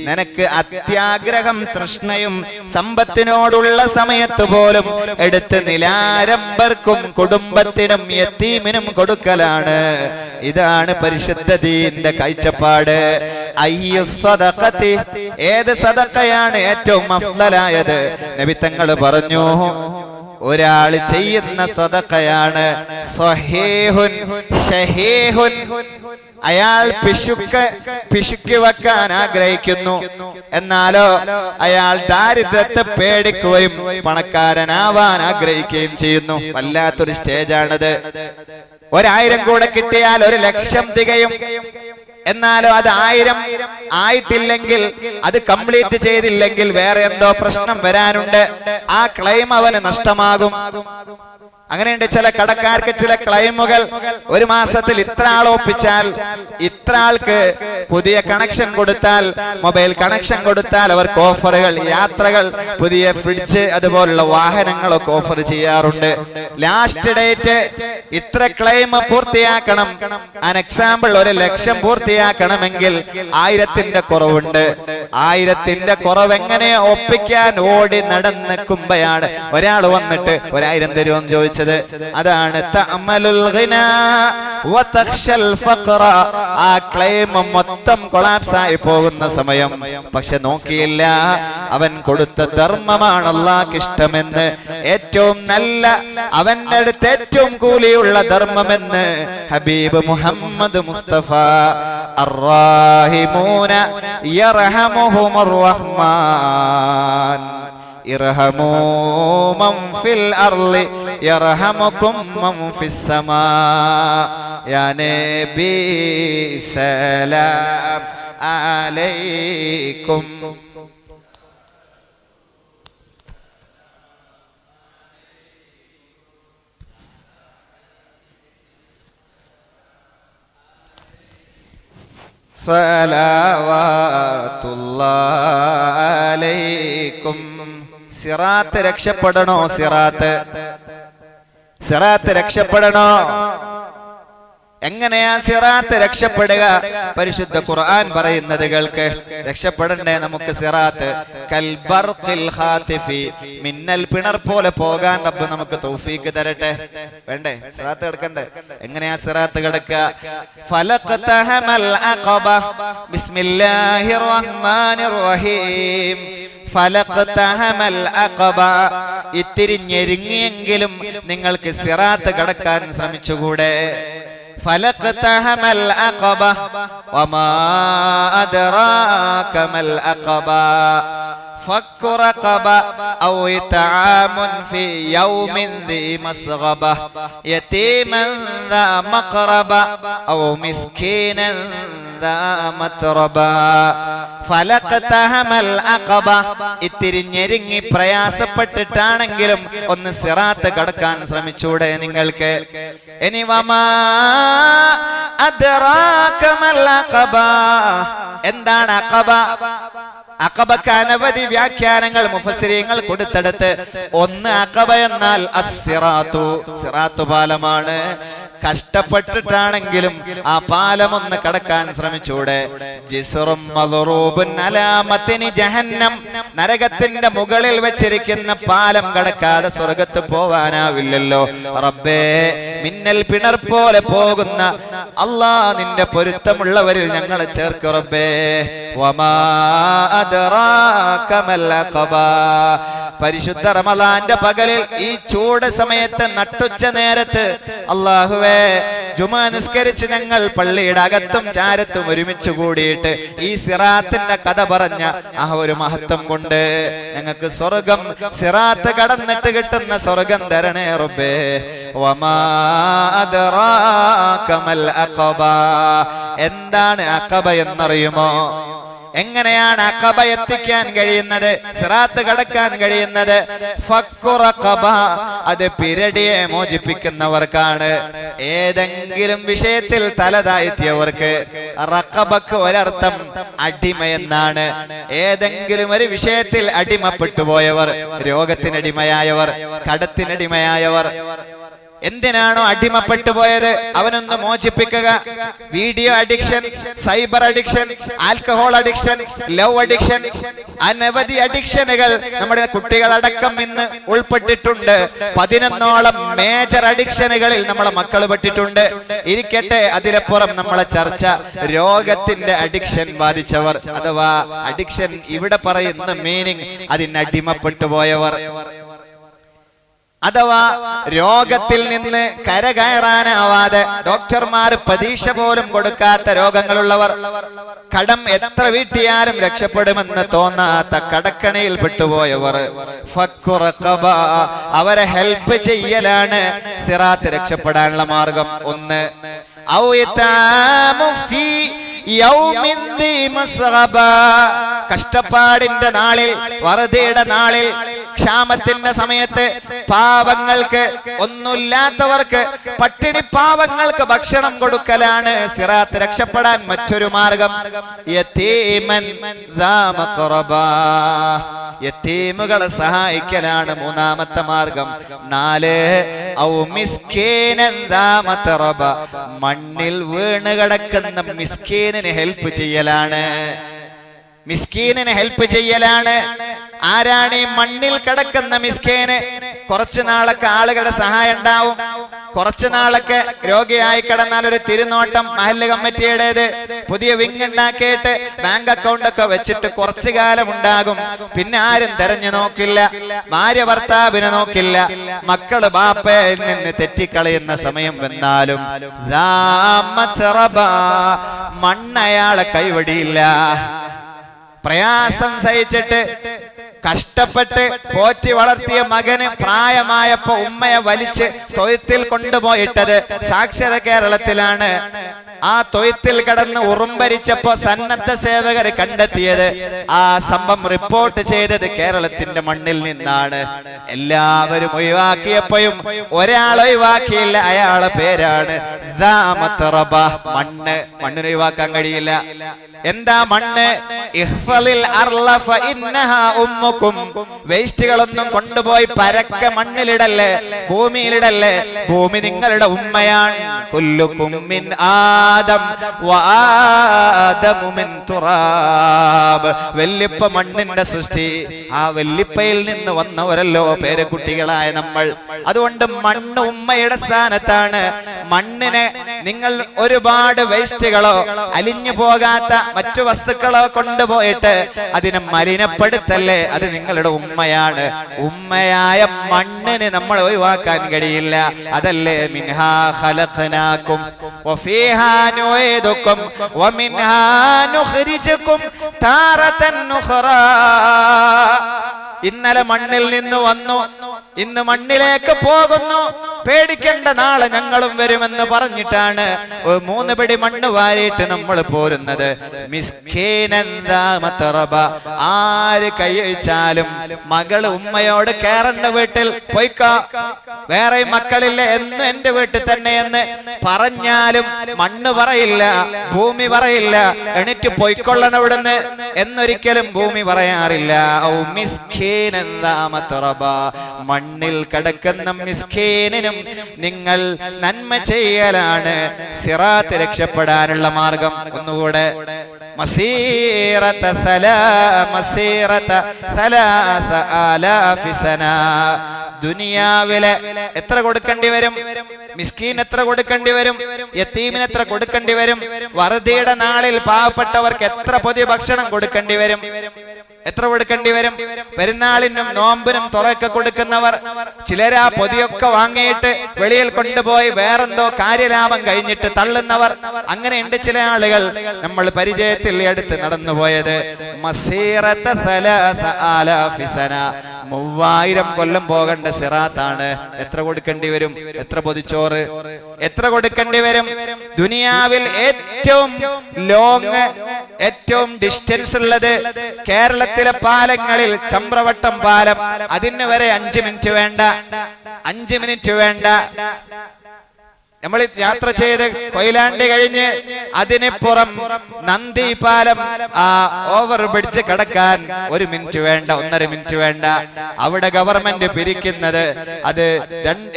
നിനക്ക് അത്യാഗ്രഹം തൃഷ്ണയും സമ്പത്തിനോടുള്ള സമയത്ത് പോലും എടുത്ത് നിലാരംബർക്കും കുടുംബത്തിനും യതീമിനും കൊടുക്കലാണ്. ഇതാണ് പരിശുദ്ധ ദീന്റെ കാഴ്ചപ്പാട്. അയ്യു സദഖത്തി ഏത് സദഖയാണ് ഏറ്റവും അഫ്ളലായത്? നബി തങ്ങൾ പറഞ്ഞു, ഒരാൾ ചെയ്യുന്ന സദഖയാണ് സ്വഹീഹുൻ ശഹീഹുൻ. അയാൾ പിശുക്കി വെക്കാൻ ആഗ്രഹിക്കുന്നു, എന്നാലോ അയാൾ ദാരിദ്ര്യത്തെ പേടിക്കുകയും പണക്കാരനാവാൻ ആഗ്രഹിക്കുകയും ചെയ്യുന്നു. വല്ലാത്തൊരു സ്റ്റേജാണത്. 1,000 കൂടെ കിട്ടിയാൽ 1,00,000 തികയും. എന്നാലോ അത് 1000 ആയിട്ടില്ലെങ്കിൽ, അത് കംപ്ലീറ്റ് ചെയ്തില്ലെങ്കിൽ വേറെ എന്തോ പ്രശ്നം വരാനുണ്ട്. ആ ക്ലെയിം അവന് നഷ്ടമാകും. അങ്ങനെയുണ്ട് ചില കടക്കാർക്ക് ചില ക്ലെയിമുകൾ. 1 മാസത്തിൽ ഇത്ര ആൾ ഒപ്പിച്ചാൽ, ഇത്ര ആൾക്ക് പുതിയ കണക്ഷൻ കൊടുത്താൽ, മൊബൈൽ കണക്ഷൻ കൊടുത്താൽ അവർക്ക് ഓഫറുകൾ, യാത്രകൾ, പുതിയ ഫ്രിഡ്ജ്, അതുപോലുള്ള വാഹനങ്ങളൊക്കെ ഓഫർ ചെയ്യാറുണ്ട്. ലാസ്റ്റ് ഡേറ്റ് ഇത്ര ക്ലെയിം പൂർത്തിയാക്കണം. ആൻ എക്സാമ്പിൾ 1,00,000 പൂർത്തിയാക്കണമെങ്കിൽ 1000ന്റെ കുറവുണ്ട്. 1000ന്റെ കുറവ് എങ്ങനെ ഒപ്പിക്കാൻ ഓടി നടന്നിക്കുമ്പോഴാണ് ഒരാൾ വന്നിട്ട് 1,000 തരുമെന്ന് ചോദിച്ചത്. അതാണ് തഅമലുൽ ഗിനാ വതഖ്ശൽ ഫഖറ. ആ ക്ലെയിം മൊത്തം കൊളാപ്സ് ആയി പോകുന്ന സമയം. പക്ഷെ നോക്കിയില്ല, അവൻ കൊടുത്ത ധർമ്മമാണ് അല്ലാഹുവിന് ഇഷ്ടമെന്ന്, ഏറ്റവും നല്ല, അവന്റെ അടുത്ത് ഏറ്റവും കൂലിയുള്ള ധർമ്മമെന്ന് ഹബീബ് മുഹമ്മദ് മുസ്തഫ. അർറാഹിമൂന യർഹമുഹുമുർ റഹ്മാൻ ഇർഹമൂ മൻ ഫിൽ അർളി യർഹമുകും മൻ ഫിസ് സമാ. യാ നബി സലാം അലൈക്കും. സ്വലവാത്തുല്ലാഹി അലൈക്കും. സിറാത്ത് രക്ഷപ്പെടണോ? സിറാത്ത് രക്ഷപ്പെടണോ? എങ്ങനെയാ സിറാത്ത് രക്ഷപ്പെടുക? പരിശുദ്ധ ഖുർആൻ പറയുന്നത് കേൾക്ക്. രക്ഷപ്പെടണ്ടേ നമുക്ക് സിറാത്ത്? കൽബർഖിൽ ഖാതിഫി മിന്നൽ പിണർ പോലെ പോകാൻ റബ്ബ് നമുക്ക് തൗഫീക്ക് തരട്ടെ. വേണ്ടേ സിറാത്ത് കിടക്കണ്ടേ? എങ്ങനെയാ സിറാത്ത് കിടക്കുക? ഫലഖതഹമൽ അഖബ ബിസ്മില്ലാഹിർ റഹ്മാനിർ റഹീം ഫലഖ്തഹമൽ അഖബ, ഇത്തിരി ഞെരുങ്ങിയെങ്കിലും നിങ്ങൾക്ക് സിറാത്ത് കടക്കാൻ ശ്രമിച്ചുകൂടെ? ഫലഖ്തഹമൽ അഖബ വമാ അദ്റാക മൽ അഖബ فك رقبة أو إطعام في يوم ذي مسغبة يتيما ذا مقربة أو مسكينا ذا متربة ഫലഖ്തഹമൽ അഖബ, ഇത്തിരി ഞെരുങ്ങി പ്രയാസപ്പെട്ടിട്ടാണെങ്കിലും ഒന്ന് സിറാത്ത് കടക്കാൻ ശ്രമിച്ചൂടെ നിങ്ങൾക്ക്? ഇനി വമാ അദ്റാക മൽ അഖബ, എന്താണ് അഖബ? അഖബക്ക് അനവധി വ്യാഖ്യാനങ്ങൾ മുഫസ്സിരീങ്ങൾ കൊടുത്തെടുത്ത് ഒന്ന് അഖബ എന്നാൽ അസ്സിറാത്തു, സിറാത്തു പാലമാണ്. കഷ്ടപ്പെട്ടിട്ടാണെങ്കിലും ആ പാലം ഒന്ന് കടക്കാൻ ശ്രമിച്ചൂടെ? ജിസ്റും മദ്റൂബുൻ അലാ മത്നി ജഹന്നം, നരകത്തിന്റെ മുകളിൽ വെച്ചിരിക്കുന്ന പാലം കടക്കാതെ സ്വർഗ്ഗത്ത് പോവാനാവില്ലല്ലോ. റബ്ബേ, മിന്നൽ പിണർ പോലെ പോകുന്ന അല്ലാ, നിന്റെ പൊരുത്തമുള്ളവരിൽ ഞങ്ങളെ ചേർക്ക് റബ്ബേ. വമാ അദ്റാക മൽ അഖബ, പരിശുദ്ധ റമളാന്റെ പകലിൽ ഈ ചൂട് സമയത്ത് നട്ടുച്ച നേരത്ത് അല്ലാഹുവേ, ജുമാ നിസ്കരിച്ച് ഞങ്ങൾ പള്ളിയുടെ അകത്തും ചാരത്തും ഒരുമിച്ച് കൂടിയിട്ട് ഈ സിറാത്തിന്റെ കഥ പറഞ്ഞ ആ ഒരു മഹത്വം കൊണ്ട് ഞങ്ങൾക്ക് സ്വർഗം, സിറാത്ത് കടന്നിട്ട് കിട്ടുന്ന സ്വർഗം തരണേ റബ്ബേ. വമാ അദ്റാക മൽ അഖബ, എന്താണ് അഖബ എന്നറിയുമോ? എങ്ങനെയാണ് അഖബ എത്തിക്കാൻ കഴിയുന്നത്, സിറാത്ത് കടക്കാൻ കഴിയുന്നത്? ഫക്കു റഖബ, അത് പിരടിയെ മോചിപ്പിക്കുന്നവർക്കാണ്. ഏതെങ്കിലും വിഷയത്തിൽ തലതാഴ്ത്തിയവർക്ക്. റഖബക്ക് ഒരർത്ഥം അടിമയെന്നാണ്. ഏതെങ്കിലും ഒരു വിഷയത്തിൽ അടിമപ്പെട്ടു പോയവർ, രോഗത്തിനടിമയായവർ, കടത്തിനടിമയായവർ, എന്തിനാണോ അടിമപ്പെട്ടു പോയത് അവനൊന്ന് മോചിപ്പിക്കുക. Video addiction, cyber addiction, alcohol addiction, love addiction, അനവധി അഡിക്ഷനുകൾ നമ്മുടെ കുട്ടികളടക്കം ഇന്ന് ഉൾപ്പെട്ടിട്ടുണ്ട്. 11ഓളം മേജർ അഡിക്ഷനുകളിൽ നമ്മുടെ മക്കൾ പെട്ടിട്ടുണ്ട്. ഇരിക്കട്ടെ, അതിലപ്പുറം നമ്മളെ ചർച്ച രോഗത്തിന്റെ അഡിക്ഷൻ ബാധിച്ചവർ, അഥവാ അഡിക്ഷൻ ഇവിടെ പറയുന്ന മീനിങ് അതിനടിമപ്പെട്ടു പോയവർ, അഥവാ രോഗത്തിൽ നിന്ന് കരകയറാനാവാതെ ഡോക്ടർമാർ പ്രതീക്ഷ പോലും കൊടുക്കാത്ത രോഗങ്ങളുള്ളവർ, കടം എത്ര വീട്ടിയാലും രക്ഷപ്പെടുമെന്ന് തോന്നാത്ത കടക്കണയിൽ പെട്ടുപോയവർ, ഫക്കു റഖബ, അവരെ ഹെൽപ്പ് ചെയ്യലാണ് സിറാത്ത് രക്ഷപ്പെടാനുള്ള മാർഗം. ഒന്ന്, ഔ ഇതാമു ഫീ യൗമിൻ ദി മസ്ഗബ, കഷ്ടപ്പാടിന്റെ നാളിൽ, വറുതിയുടെ നാളിൽ, ക്ഷാമത്തിന്റെ സമയത്ത് പാവങ്ങൾക്ക്, ഒന്നുമില്ലാത്തവർക്ക്, പട്ടിണി പാവങ്ങൾക്ക് ഭക്ഷണം കൊടുക്കലാണ് സിറാത്ത് രക്ഷപ്പെടാൻ മറ്റൊരു മാർഗം. യതീമൻ ദാ മഖറബ, യതീമുകളെ സഹായിക്കലാണ് മൂന്നാമത്തെ മാർഗം. 4, ഔ മിസ്കീനൻ ദാ മതറബ, മണ്ണിൽ വീണ് കിടക്കുന്ന മിസ്കീനിന് ഹെൽപ്പ് ചെയ്യലാണ്. മിസ്കീനിന് ഹെൽപ്പ് ചെയ്യലാണ്. ആരാണ് ഈ മണ്ണിൽ കിടക്കുന്ന മിസ്കീന്? കുറച്ചു നാളൊക്കെ ആളുകളുടെ സഹായം ഉണ്ടാവും, കുറച്ചു നാളൊക്കെ രോഗിയായി കിടന്നാൽ ഒരു തിരുനോട്ടം മഹല്ല് കമ്മിറ്റിയുടേത്, പുതിയ വിങ് ഉണ്ടാക്കിയിട്ട് ബാങ്ക് അക്കൗണ്ട് ഒക്കെ വെച്ചിട്ട് കുറച്ചു കാലം ഉണ്ടാകും. പിന്നെ ആരും തെരഞ്ഞു നോക്കില്ല, ഭാര്യ ഭർത്താവിനെ നോക്കില്ല, മക്കള് ബാപ്പയിൽ നിന്ന് തെറ്റിക്കളയുന്ന സമയം വന്നാലും മണ്ണയാളെ കൈവടിയില്ല. പ്രയാസം സഹിച്ചിട്ട് കഷ്ടപ്പെട്ട് പോറ്റി വളർത്തിയ മകന് പ്രായമായപ്പോ ഉമ്മയെ വലിച്ച് തൊഴുത്തിൽ കൊണ്ടുപോയിട്ടത് സാക്ഷര കേരളത്തിലാണ്. ആ തൊഴുത്തിൽ കിടന്ന് ഉറുമ്പരിച്ചപ്പോ സന്നദ്ധ സേവകർ കണ്ടെത്തിയത്, ആ സംഭവം റിപ്പോർട്ട് ചെയ്തത് കേരളത്തിന്റെ മണ്ണിൽ നിന്നാണ്. എല്ലാവരും ഒഴിവാക്കിയപ്പോഴും ഒരാൾ ഒഴിവാക്കിയില്ല, അയാളെ പേരാണ് മണ്ണ്. മണ്ണിനെ ഒഴിവാക്കാൻ കഴിയില്ല. എന്താ മണ്ണ്? വേസ്റ്റുകളൊന്നും കൊണ്ടുപോയി പരക്കെ മണ്ണിലിടല്ലേ, ഭൂമിയിലിടല്ലേ. ഭൂമി നിങ്ങളുടെ ഉമ്മയാണ്. കുല്ലുകും മിൻ ആദം വആദമു മിൻ തുറാബ്. വല്ലിപ്പ മണ്ണിന്റെ സൃഷ്ടി, ആ വല്ലിപ്പയിൽ നിന്ന് വന്നവരല്ലോ പേരക്കുട്ടികളായ നമ്മൾ. അതുകൊണ്ട് മണ്ണ് ഉമ്മയുടെ സ്ഥാനത്താണ്. മണ്ണിനെ നിങ്ങൾ ഒരുപാട് വേസ്റ്റുകളോ അലിഞ്ഞു പോകാത്ത മറ്റു വസ്തുക്കളോ കൊണ്ടുപോയിട്ട് അതിനെ മലിനപ്പെടുത്തല്ലേ. അത് നിങ്ങളുടെ ഉമ്മയാണ്. ഉമ്മയായ മണ്ണിന് നമ്മൾ ഒഴിവാക്കാൻ കഴിയില്ല. അതല്ലേ മിൻഹാ ഖലഖനാകും വഫീഹാ നുഈദുകും വമിൻഹാ നുഖ്രിജുകും താറതൻ ഉഖറാ. ഇന്നലെ മണ്ണിൽ നിന്ന് വന്നു, ഇന്ന് മണ്ണിലേക്ക് പോകുന്നു, പേടിക്കേണ്ട, നാളെ ഞങ്ങളും വരുമെന്ന് പറഞ്ഞിട്ടാണ് 3 പിടി മണ്ണ് വാരിയിട്ട് നമ്മൾ പോരുന്നത്. ആര് കൈയഴിച്ചാലും മകള് ഉമ്മയോട് കേറണ്ട, വീട്ടിൽ പോയിക്കോ, വേറെ മക്കളില്ല, എന്നും എന്റെ വീട്ടിൽ തന്നെ എന്ന് പറഞ്ഞാലും മണ്ണ് പറയില്ല, ഭൂമി പറയില്ല, എണിറ്റ് പൊയ്ക്കൊള്ളണം ഇവിടുന്ന് എന്നൊരിക്കലും ഭൂമി പറയാറില്ല. മണ്ണിൽ കിടക്കുന്ന മിസ്കീനിനും നിങ്ങൾ നന്മ ചെയ്യലാണ് സിറാത്ത് രക്ഷപ്പെടാനുള്ള മാർഗം. ഒന്നുകൂടെ, ദുനിയാവിലെ എത്ര കൊടുക്കേണ്ടി വരും? മിസ്കീൻ എത്ര കൊടുക്കേണ്ടി വരും? യതീമിന് എത്ര കൊടുക്കേണ്ടി വരും? വറുതിയുടെ നാളിൽ പാവപ്പെട്ടവർക്ക് എത്ര പൊതി ഭക്ഷണം കൊടുക്കേണ്ടി വരും? എത്ര കൊടുക്കേണ്ടി വരും? പെരുന്നാളിനും നോമ്പിനും തുറക്കെ കൊടുക്കുന്നവർ ചിലരാ പൊതിയൊക്കെ വാങ്ങിയിട്ട് വെളിയിൽ കൊണ്ടുപോയി വേറെന്തോ കാര്യലാഭം കഴിഞ്ഞിട്ട് തള്ളുന്നവർ, അങ്ങനെയുണ്ട് ചില ആളുകൾ. നമ്മൾ പരിചയത്തിൽ എടുത്ത് നടന്നുപോയത് 3000 കൊല്ലം പോകേണ്ട സിറാത്താണ്. എത്ര കൊടുക്കേണ്ടി വരും? എത്ര പൊതിച്ചോറ് എത്ര കൊടുക്കേണ്ടി വരും? ദുനിയാവിൽ ഏറ്റവും ലോങ്, ഏറ്റവും ഡിസ്റ്റൻസ് ഉള്ളത് കേരളത്തിലെ പാലങ്ങളിൽ ചമ്രവട്ടം പാലം, അതിന് വരെ 5 മിനിറ്റ് വേണ്ട, 5 മിനിറ്റ് വേണ്ട. നമ്മൾ യാത്ര ചെയ്ത് കൊയിലാണ്ടി കഴിഞ്ഞ് അതിനിപ്പുറം നന്ദി പാലം, ആ ഓവർ ബ്രിഡ്ജ് കടക്കാൻ 1 മിനിറ്റ് വേണ്ട, 1.5 മിനിറ്റ് വേണ്ട. അവിടെ ഗവൺമെന്റ് പിരിക്കുന്നത് അത്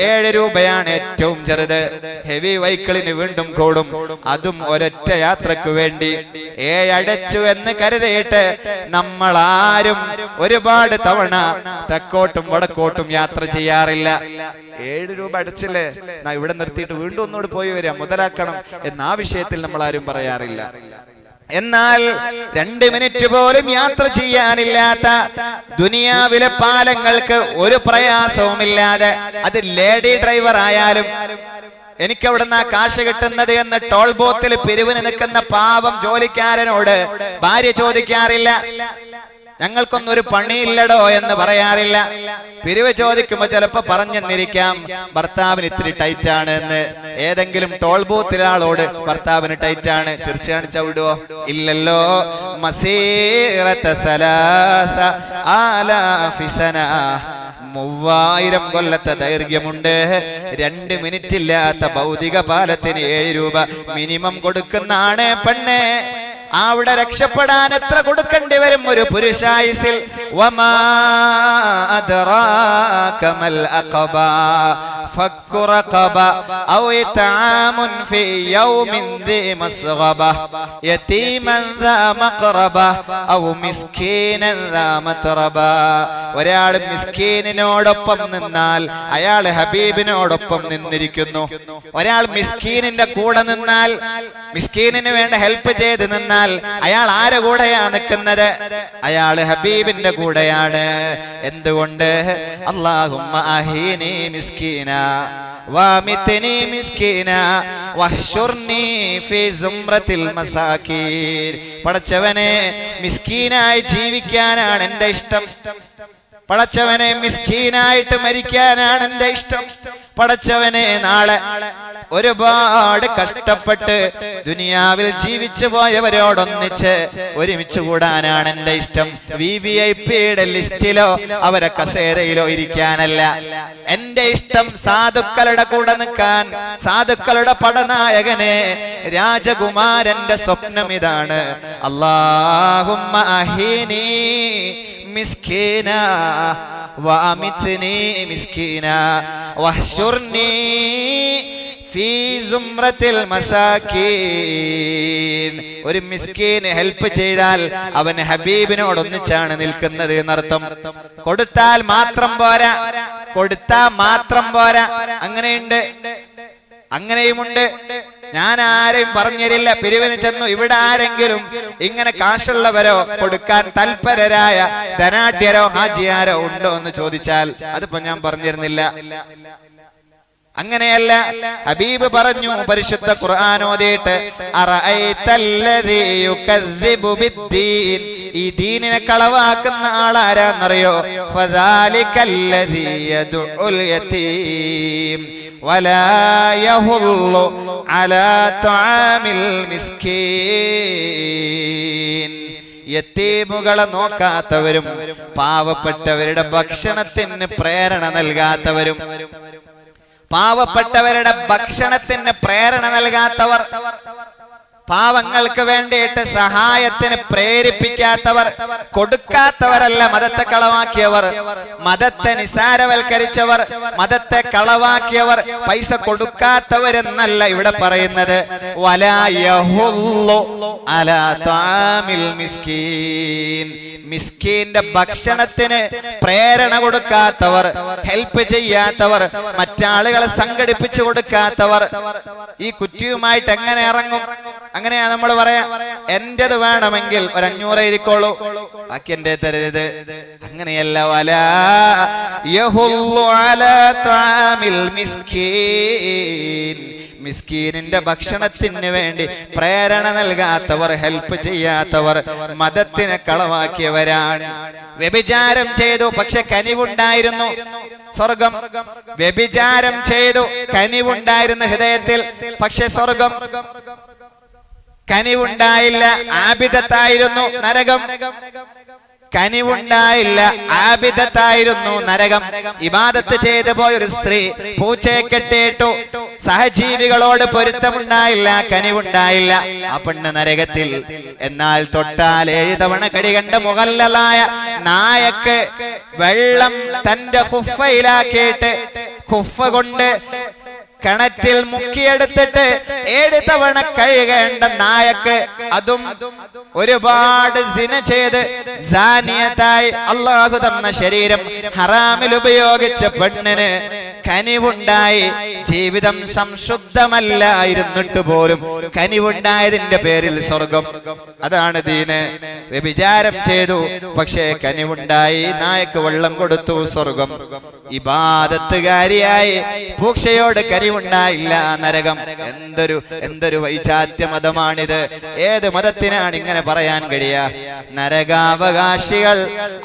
7 രൂപയാണ് ഏറ്റവും ചെറുത്. ഹെവി വെഹിക്കിളിന് വീണ്ടും കൂടും. അതും ഒരൊറ്റ യാത്രക്ക് വേണ്ടി 7 അടച്ചു എന്ന് കരുതിയിട്ട് നമ്മൾ ആരും ഒരുപാട് തവണ തെക്കോട്ടും വടക്കോട്ടും യാത്ര ചെയ്യാറില്ല. 7 രൂപ അടച്ചില്ലേ, ഇവിടെ നിർത്തിയിട്ട് വീണ്ടും ഒന്നുകൂടി പോയി വരാം, മുതലാക്കണം എന്ന ആ വിഷയത്തിൽ നമ്മൾ ആരും പറയാറില്ല. എന്നാൽ 2 മിനിറ്റ് പോലും യാത്ര ചെയ്യാനില്ലാത്ത ദുനിയാവിലെ പാലങ്ങൾക്ക് ഒരു പ്രയാസവുമില്ലാതെ, അത് ലേഡി ഡ്രൈവർ ആയാലും എനിക്ക് അവിടുന്ന് കാശ് കിട്ടുന്നത് എന്ന് ടോൾ ബൂത്തിൽ പിരിവിന് നിൽക്കുന്ന പാവം ജോലിക്കാരനോട് ഭാര്യ ചോദിക്കാറില്ല, ഞങ്ങൾക്കൊന്നും ഒരു പണിയില്ലടോ എന്ന് പറയാറില്ല. പിരിവ് ചോദിക്കുമ്പോ ചിലപ്പോ പറഞ്ഞെന്നിരിക്കാം ഭർത്താവിന് ഇത്തിരി ടൈറ്റ് ആണ് എന്ന്. ഏതെങ്കിലും ടോൾ ബൂത്തിലാളോട് ഭർത്താവിന് ടൈറ്റ് ആണ് ചിരിച്ചു കാണിച്ച വിടുവോ? ഇല്ലല്ലോ. 3000 കൊല്ലത്തെ ദൈർഘ്യമുണ്ട്. 2 മിനിറ്റ് ഇല്ലാത്ത ഭൗതിക പാലത്തിന് 7 രൂപ മിനിമം കൊടുക്കുന്നതാണ് പെണ്ണെ. അവിടെ രക്ഷപ്പെടാൻ എത്ര കൊടുക്കേണ്ടി വരും ഒരു പുരുഷായുസിൽ? വമാ അദ്റാക മൽ അഖബ ഫക്കു റഖബ ഔ ഇത്ആമുൻ ഫീ യൗമിൻ ദി മസ്ഗബ യതീമൻ ദാ മഖറബ ഔ മിസ്കീനൻ ദാ മത്രബ. ഒരാൾ മിസ്കീനിനോടൊപ്പം നിന്നാൽ അയാൾ ഹബീബിനോടൊപ്പം നിന്നിരിക്കുന്നു. ഒരാൾ മിസ്കീനിന്റെ കൂടെ നിന്നാൽ, മിസ്കീനിന് വേണ്ട ഹെൽപ്പ് ചെയ്ത് നിന്നാൽ അയാൾ ആരെ കൂടെയാ നിൽക്കുന്നത്? അയാൾ ഹബീബിന്റെ കൂടെയാണ്. എന്തുകൊണ്ട്? അല്ലാഹുമ്മ അഹീനി മിസ്കീന വമിത്നി മിസ്കീന വഹ്ശുർനി ഫീ സുംറത്തിൽ മസാകീൻ. പടച്ചവനെ, മിസ്കീനായി ജീവിക്കാനാണ് എന്റെ ഇഷ്ടം. പടച്ചവനെ, മിസ്കീനായിട്ട് മരിക്കാനാണ് എന്റെ ഇഷ്ടം. പടച്ചവനെ, നാളെ ഒരുപാട് കഷ്ടപ്പെട്ട് ദുനിയാവിൽ ജീവിച്ചു പോയവരോടൊന്നിച്ച് ഒരുമിച്ച് കൂടാനാണ് എന്റെ ഇഷ്ടം. VVIPയുടെ ലിസ്റ്റിലോ അവരെ കസേരയിലോ ഇരിക്കാനല്ല. എന്റെ ഇഷ്ടം സാധുക്കളുടെ കൂടെ നിൽക്കാൻ, സാധുക്കളുടെ പടനായകനെ, രാജകുമാരന്റെ സ്വപ്നം ഇതാണ്. അല്ലാഹുമ്മ അഹീനി മിസ്കീന വഅമിത്നി മിസ്കീന വഹ്ശുർനി ഫീ സുംറത്തിൽ മസാകീൻ. ഒരു മിസ്കീന് ഹെൽപ്പ് ചെയ്താൽ അവൻ ഹബീബിനോടൊന്നിച്ചാണ് നിൽക്കുന്നത് എന്നർത്ഥം. കൊടുത്താൽ മാത്രം പോരാ, കൊടുത്താൽ മാത്രം പോരാ. അങ്ങനെയുണ്ട്. അങ്ങനെയുമുണ്ട്. ഞാൻ ആരെയും പറഞ്ഞിരില്ല. പിരിവിന് ചെന്നു, ഇവിടെ ആരെങ്കിലും ഇങ്ങനെ കാശുള്ളവരോ കൊടുക്കാൻ തൽപരരായ ധനാഢ്യരോ ഹാജിയാരോ ഉണ്ടോ എന്ന് ചോദിച്ചാൽ അതിപ്പോ ഞാൻ പറഞ്ഞിരുന്നില്ല. അങ്ങനെയല്ല. ഹബീബ് പറഞ്ഞു, പരിശുദ്ധ ഖുർആൻ ഓതിയിട്ട്, അറഅയ്തല്ലദീ യുകദ്ദിബു ബിദ്ദീൻ, ഈ ദീനിനെ കളവാക്കുന്ന ആളാരാന്നറിയോ? ഫദാലികല്ലദീ യദ്ഉൽ യതീം വലാ യഹുല്ലു അലാ തുആമിൽ മിസ്കീൻ. യതീമുകളെ നോക്കാത്തവരും പാവപ്പെട്ടവരുടെ ഭക്ഷണത്തിന് പ്രേരണ നൽകാത്തവരും, പാവപ്പെട്ടവരുടെ ഭക്ഷണത്തിന് പ്രേരണ നൽകാത്തവർ, പാവങ്ങൾക്ക് വേണ്ടിയിട്ട് സഹായത്തിന് പ്രേരിപ്പിക്കാത്തവർ, കൊടുക്കാത്തവരല്ല മതത്തെ കളവാക്കിയവർ, മതത്തെ നിസാരവൽക്കരിച്ചവർ, മതത്തെ കളവാക്കിയവർ, പൈസ കൊടുക്കാത്തവരെന്നല്ല ഇവിടെ പറയുന്നത്. വലാ യഹുല്ലു അലാ തആമിൽ മിസ്കീൻ, മിസ്കീന്റെ ഭക്ഷണത്തിന് പ്രേരണ കൊടുക്കാത്തവർ, ഹെൽപ്പ് ചെയ്യാത്തവർ, മറ്റാളുകളെ സംഘടിപ്പിച്ചു കൊടുക്കാത്തവർ ഈ കുറ്റിയുമായിട്ട് എങ്ങനെ ഇറങ്ങും? അങ്ങനെയാ നമ്മൾ പറയാ, എന്റേത് വേണമെങ്കിൽ ഒരു 500 എഴുതിക്കോളൂ, ബാക്കി എന്റെ തരരുത്. അങ്ങനെയല്ല. വലാ യഹുല്ലു അലാ തആമിൽ മിസ്കീൻ, മിസ്കീനിന്റെ ഭക്ഷണത്തിന് വേണ്ടി പ്രേരണ നൽകാത്തവർ, ഹെൽപ്പ് ചെയ്യാത്തവർ മതത്തിനെ കളവാക്കിയവരാണ്. വ്യഭിചാരം ചെയ്തു, പക്ഷെ കനിവുണ്ടായിരുന്നു സ്വർഗം. വ്യഭിചാരം ചെയ്തു, കനിവുണ്ടായിരുന്ന ഹൃദയത്തിൽ, പക്ഷെ സ്വർഗം. കനിവുണ്ടായില്ല, ആബിദത്തായിരുന്നു, നരകം. കനിവുണ്ടായില്ല, ആബിദത്തായിരുന്നു, നരകം. ഇബാദത്ത് ചെയ്തു പോയൊരു സ്ത്രീ പൂച്ചയെ കെട്ടിയിട്ടു, സഹജീവികളോട് പൊരുത്തമുണ്ടായില്ല, കനിവുണ്ടായില്ല, ആ പെണ്ണ് നരകത്തിൽ. എന്നാൽ തൊട്ടാൽ 7 തവണ കടി കണ്ട മുഗല്ലലായ നായക്ക് വെള്ളം തന്റെ ഖുഫയിലാക്കിയിട്ട് ഖുഫ കൊണ്ട് കിണറ്റിൽ മുക്കിയെടുത്തിട്ട് 7 തവണ കഴുകേണ്ട നായക്ക്, അതും ഒരുപാട് സിന ചെയ്ത് സാനിയത്തായി അല്ലാഹു തന്ന ശരീരം ഹറാമിൽ ഉപയോഗിച്ച പെണ്ണിന് കനിവുണ്ടായി. ജീവിതം സംശുദ്ധമല്ലായിരുന്നിട്ട് പോലും കനിവുണ്ടായതിന്റെ പേരിൽ സ്വർഗം. അതാണ് ദീന്. വ്യഭിചാരം ചെയ്തു, പക്ഷേ കനിവുണ്ടായി, നായക്ക് വെള്ളം കൊടുത്തു, സ്വർഗം. ഇബാദത്തുകാരിയായി പൂക്ഷയോട് കനിവുണ്ടായില്ല, നരകം. എന്തൊരു വൈചാത്യ മതമാണിത്! ഏത് മതത്തിനാണ് ഇങ്ങനെ പറയാൻ കഴിയുക? നരകാവകാശികൾ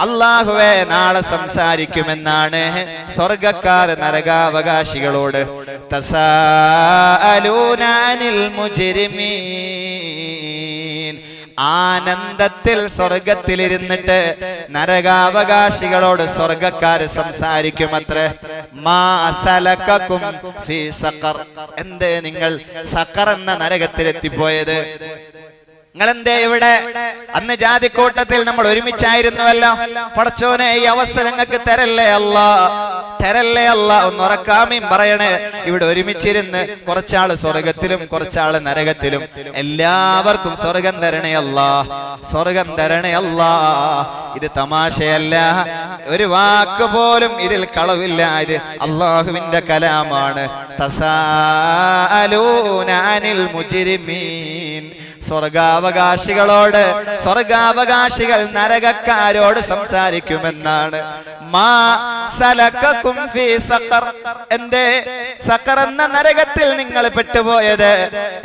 അല്ലാഹുവേ നാളെ സംസാരിക്കുമെന്നാണ് സ്വർഗക്കാർ നരകാവകാശികളോട്. തസാഅലൂന അനിൽ മുജ്രിമീൻ, ആനന്ദത്തിൽ സ്വർഗത്തിലിരുന്നിട്ട് നരകാവകാശികളോട് സ്വർഗക്കാര് സംസാരിക്കുമത്രേ. മാ സലകകും ഫീ സഖർ, എന്തേ നിങ്ങൾ സഖർ എന്ന നരകത്തിലെത്തിപ്പോയത്? നിങ്ങളെന്തേ ഇവിടെ? അന്ന് ജാതിക്കൂട്ടത്തിൽ നമ്മൾ ഒരുമിച്ചായിരുന്നുവല്ലോ. പടച്ചോനെ, ഈ അവസ്ഥ ഞങ്ങൾക്ക് തരല്ലേ അല്ലാ, തരല്ലേ അല്ലാ. ഒന്ന് ഉറക്കാമീം പറയണേ. ഇവിടെ ഒരുമിച്ചിരുന്ന് കുറച്ചാള് സ്വർഗത്തിലും കുറച്ചാള് നരകത്തിലും, എല്ലാവർക്കും സ്വർഗം തരണേ അല്ലാ, സ്വർഗം തരണേ അല്ലാ. ഇത് തമാശയല്ല, ഒരു വാക്ക് പോലും ഇതിൽ കളവില്ല. ഇത് അല്ലാഹുവിന്റെ കലാമാണ്. തസാഅലൂന അനിൽ മുജ്രിമീൻ, സ്വർഗാവകാശികളോട്, സ്വർഗാവകാശികൾ നരകക്കാരോട് സംസാരിക്കുമെന്നാണ്. മാ സലകകും ഫീ സഖർ, എന്തേ സഖർ എന്ന നരകത്തിൽ നിങ്ങൾ പെട്ടുപോയത്?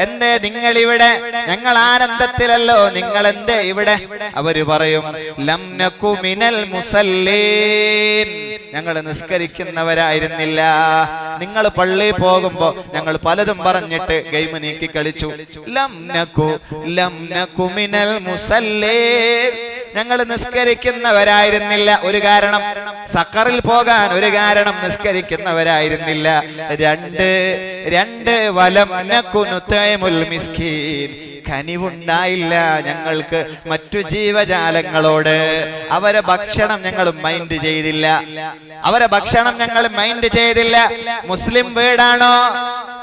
എന്തേ നിങ്ങൾ ഇവിടെ? ഞങ്ങൾ ആനന്ദത്തിലല്ലോ, നിങ്ങൾ എന്തേ ഇവിടെ? അവര് പറയും, ലം നകു മിനൽ മുസല്ലീൻ, ഞങ്ങൾ നിസ്കരിക്കുന്നവരായിരുന്നില്ല. നിങ്ങൾ പള്ളിയിൽ പോകുമ്പോ ഞങ്ങൾ പലതും പറഞ്ഞിട്ട് ഗെയിം നീക്കി കളിച്ചു. ലം നകു മിനൽ മുസല്ലീൻ, ഞങ്ങൾ നിസ്കരിക്കുന്നവരായിരുന്നില്ല. ഒരു കാരണം സഖറിൽ പോകാൻ, ഒരു കാരണം നിസ്കരിക്കുന്നവരായിരുന്നില്ല. രണ്ട് വലം നകു നുതൈമുൽ മിസ്കീൻ, കനിവുണ്ടായില്ല ഞങ്ങൾക്ക് മറ്റു ജീവജാലങ്ങളോട്. അവരെ ഭക്ഷണം ഞങ്ങൾ മൈൻഡ് ചെയ്തില്ല, അവരെ ഭക്ഷണം ഞങ്ങൾ മൈൻഡ് ചെയ്തില്ല. മുസ്ലിം വീടാണോ?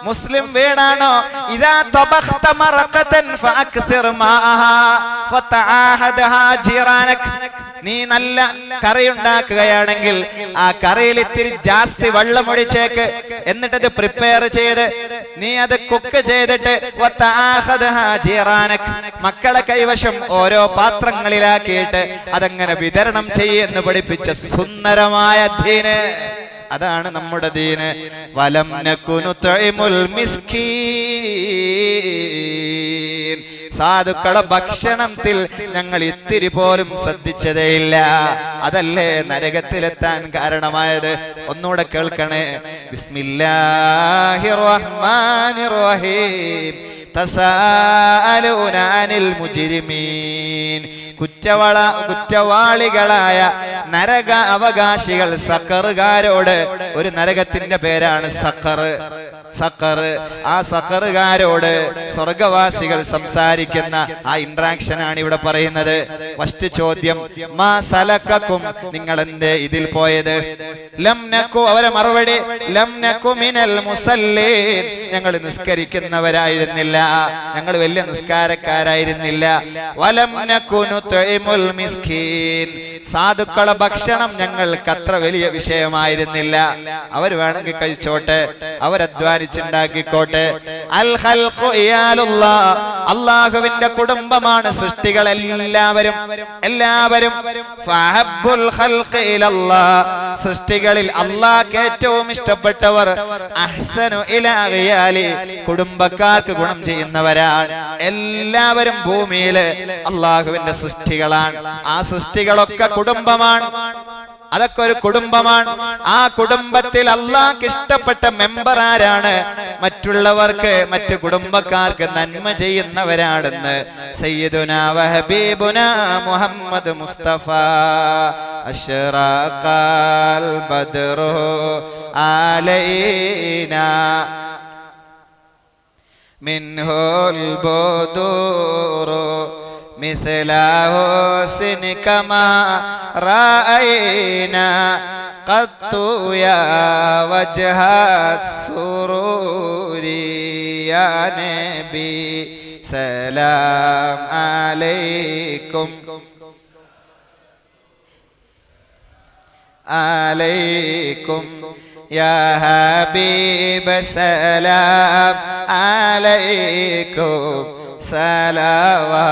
മുസ്ലിം വീടാണോ? ഇദാ തബഖത മറഖതൻ ഫഅക്തിർ മാഅഹാ ഫതആഹദഹാ ജിറാനക, നീ നല്ല കറി ഉണ്ടാക്കുകയാണെങ്കിൽ ആ കറിയിൽ ഇത്തിരി ജാസ്തി വെള്ളം ഒഴിച്ചേക്ക്, എന്നിട്ടത് പ്രിപ്പയർ ചെയ്ത് നീ അത് കുക്ക് ചെയ്തിട്ട് മക്കളെ കൈവശം ഓരോ പാത്രങ്ങളിലാക്കിയിട്ട് അതങ്ങനെ വിതരണം ചെയ്യുമെന്ന് പഠിപ്പിച്ച സുന്ദരമായ ദീന്. അതാണ് നമ്മുടെ ദീന്. വലം നകുനു തുഇമുൽ മിസ്കീൻ, സാധുക്കളുടെ ഭക്ഷണത്തിൽ ഞങ്ങൾ ഇത്തിരി പോലും ശ്രദ്ധിച്ചതേയില്ല. അതല്ലേ നരകത്തിലെത്താൻ കാരണമായത്. ഒന്നുകൂടെ കേൾക്കണേ. ബിസ്മില്ലാഹിർ റഹ്മാനിർ റഹീം. തസാഅലൂന അനിൽ മുജ്രിമീൻ. കുറ്റവാളികളായ നരക അവകാശികൾ സഖറുകാരോട്, ഒരു നരകത്തിന്റെ പേരാണ് സഖറ്. ആ സഖറുകാരോട് സ്വർഗവാസികൾ സംസാരിക്കുന്ന ആ ഇന്ററാക്ഷൻ ആണ് ഇവിടെ പറയുന്നത്. ഫസ്റ്റ് ചോദ്യം, മാ സലക്കക്കും, നിങ്ങൾ എന്തേ ഇതിൽ പോയത്? ലം നകു, അവരെ മറുപടി ലം നകു മിനൽ മുസല്ലീൻ, ഞങ്ങൾ നിസ്കരിക്കുന്നവരായിരുന്നില്ല, ഞങ്ങൾ വലിയ നിസ്കാരക്കാരായിരുന്നില്ല. വലം നകുനു തുഇമുൽ മിസ്കീൻ, സാധുക്കളുടെ ഭക്ഷണം ഞങ്ങൾക്ക് അത്ര വലിയ വിഷയമായിരുന്നില്ല. അവർ വേണമെങ്കിൽ കഴിച്ചോട്ടെ, അവരധ്വാനിച്ചുണ്ടാക്കിക്കോട്ടെ. അൽ ഖൽഖു ഇയാലുല്ലാഹ്, അല്ലാഹുവിന്റെ കുടുംബമാണ് സൃഷ്ടികൾ എല്ലാവരും. ഫഹബ്ബുൽ ഖൽഖി ഇലല്ലാഹ്, സൃഷ്ടികളിൽ അല്ലാഹുവിന് ഏറ്റവും ഇഷ്ടപ്പെട്ടവർ അഹ്സനു ഇലാ ഗിയാലി, കുടുംബക്കാർക്ക് ഗുണം ചെയ്യുന്നവരാണ്. എല്ലാവരും ഭൂമിയിലെ അല്ലാഹുവിന്റെ സൃഷ്ടികളാണ്. ആ സൃഷ്ടികളൊക്കെ കുടുംബമാണ്. അതൊക്കെ ഒരു കുടുംബമാണ്. ആ കുടുംബത്തിൽ അല്ലാഹുവിന് ഇഷ്ടപ്പെട്ട മെമ്പർ ആരാണ്? മറ്റുള്ളവർക്ക്, മറ്റു കുടുംബക്കാർക്ക് നന്മ ചെയ്യുന്നവരാണെന്ന് സയ്യിദുനാ വഹബീബുനാ മുഹമ്മദ് മുസ്തഫ. അശ്റഖൽ ബദ്റു അലൈനാ മിൻഹുൽ ബുദൂറു مثل حسنك ما رأينا قط يا وجه السرور يا نبي سلام عليكم يا حبيب سلام عليكم സലവാത്തുല്ലാഹി.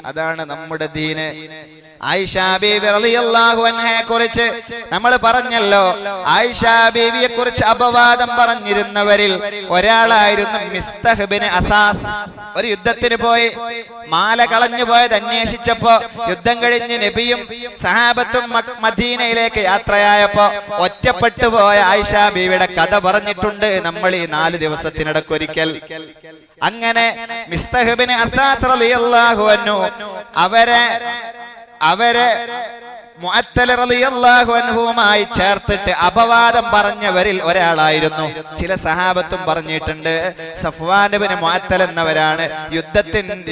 അതാണ് നമ്മുടെ ദീന്. ആയിഷ ബീബി റളിയല്ലാഹു അൻഹയെ കുറിച്ച് നമ്മൾ പറഞ്ഞല്ലോ. ആയിഷ ബീവിയെ കുറിച്ച് അപവാദം പറഞ്ഞിരുന്നവരിൽ ഒരാളായിരുന്നു മിസ്തഹ് ബിൻ അസാസ്. ഒരു യുദ്ധത്തിന് പോയി മാല കളഞ്ഞു പോയത് അന്വേഷിച്ചപ്പോ യുദ്ധം കഴിഞ്ഞ് നബിയും സഹാബത്തും മദീനയിലേക്ക് യാത്രയായപ്പോ ഒറ്റപ്പെട്ടു പോയ ആയിഷ ബീവിയുടെ കഥ പറഞ്ഞിട്ടുണ്ട് നമ്മൾ ഈ 4 ദിവസത്തിനിടക്കൊരിക്കൽ. അങ്ങനെ മിസ്തഹ് ബിൻ അസാസ് റളിയല്ലാഹു അൻഹു അവരെ മുഅത്തൽ റളിയല്ലാഹു അൻഹുമായി ചേർത്തിട്ട് അപവാദം പറഞ്ഞവരിൽ ഒരാളായിരുന്നു. ചില സഹാബത്തും പറഞ്ഞിട്ടുണ്ട് സഫ്വാൻ ഇബ്നു മുഅത്തൽ എന്നവരാണ്.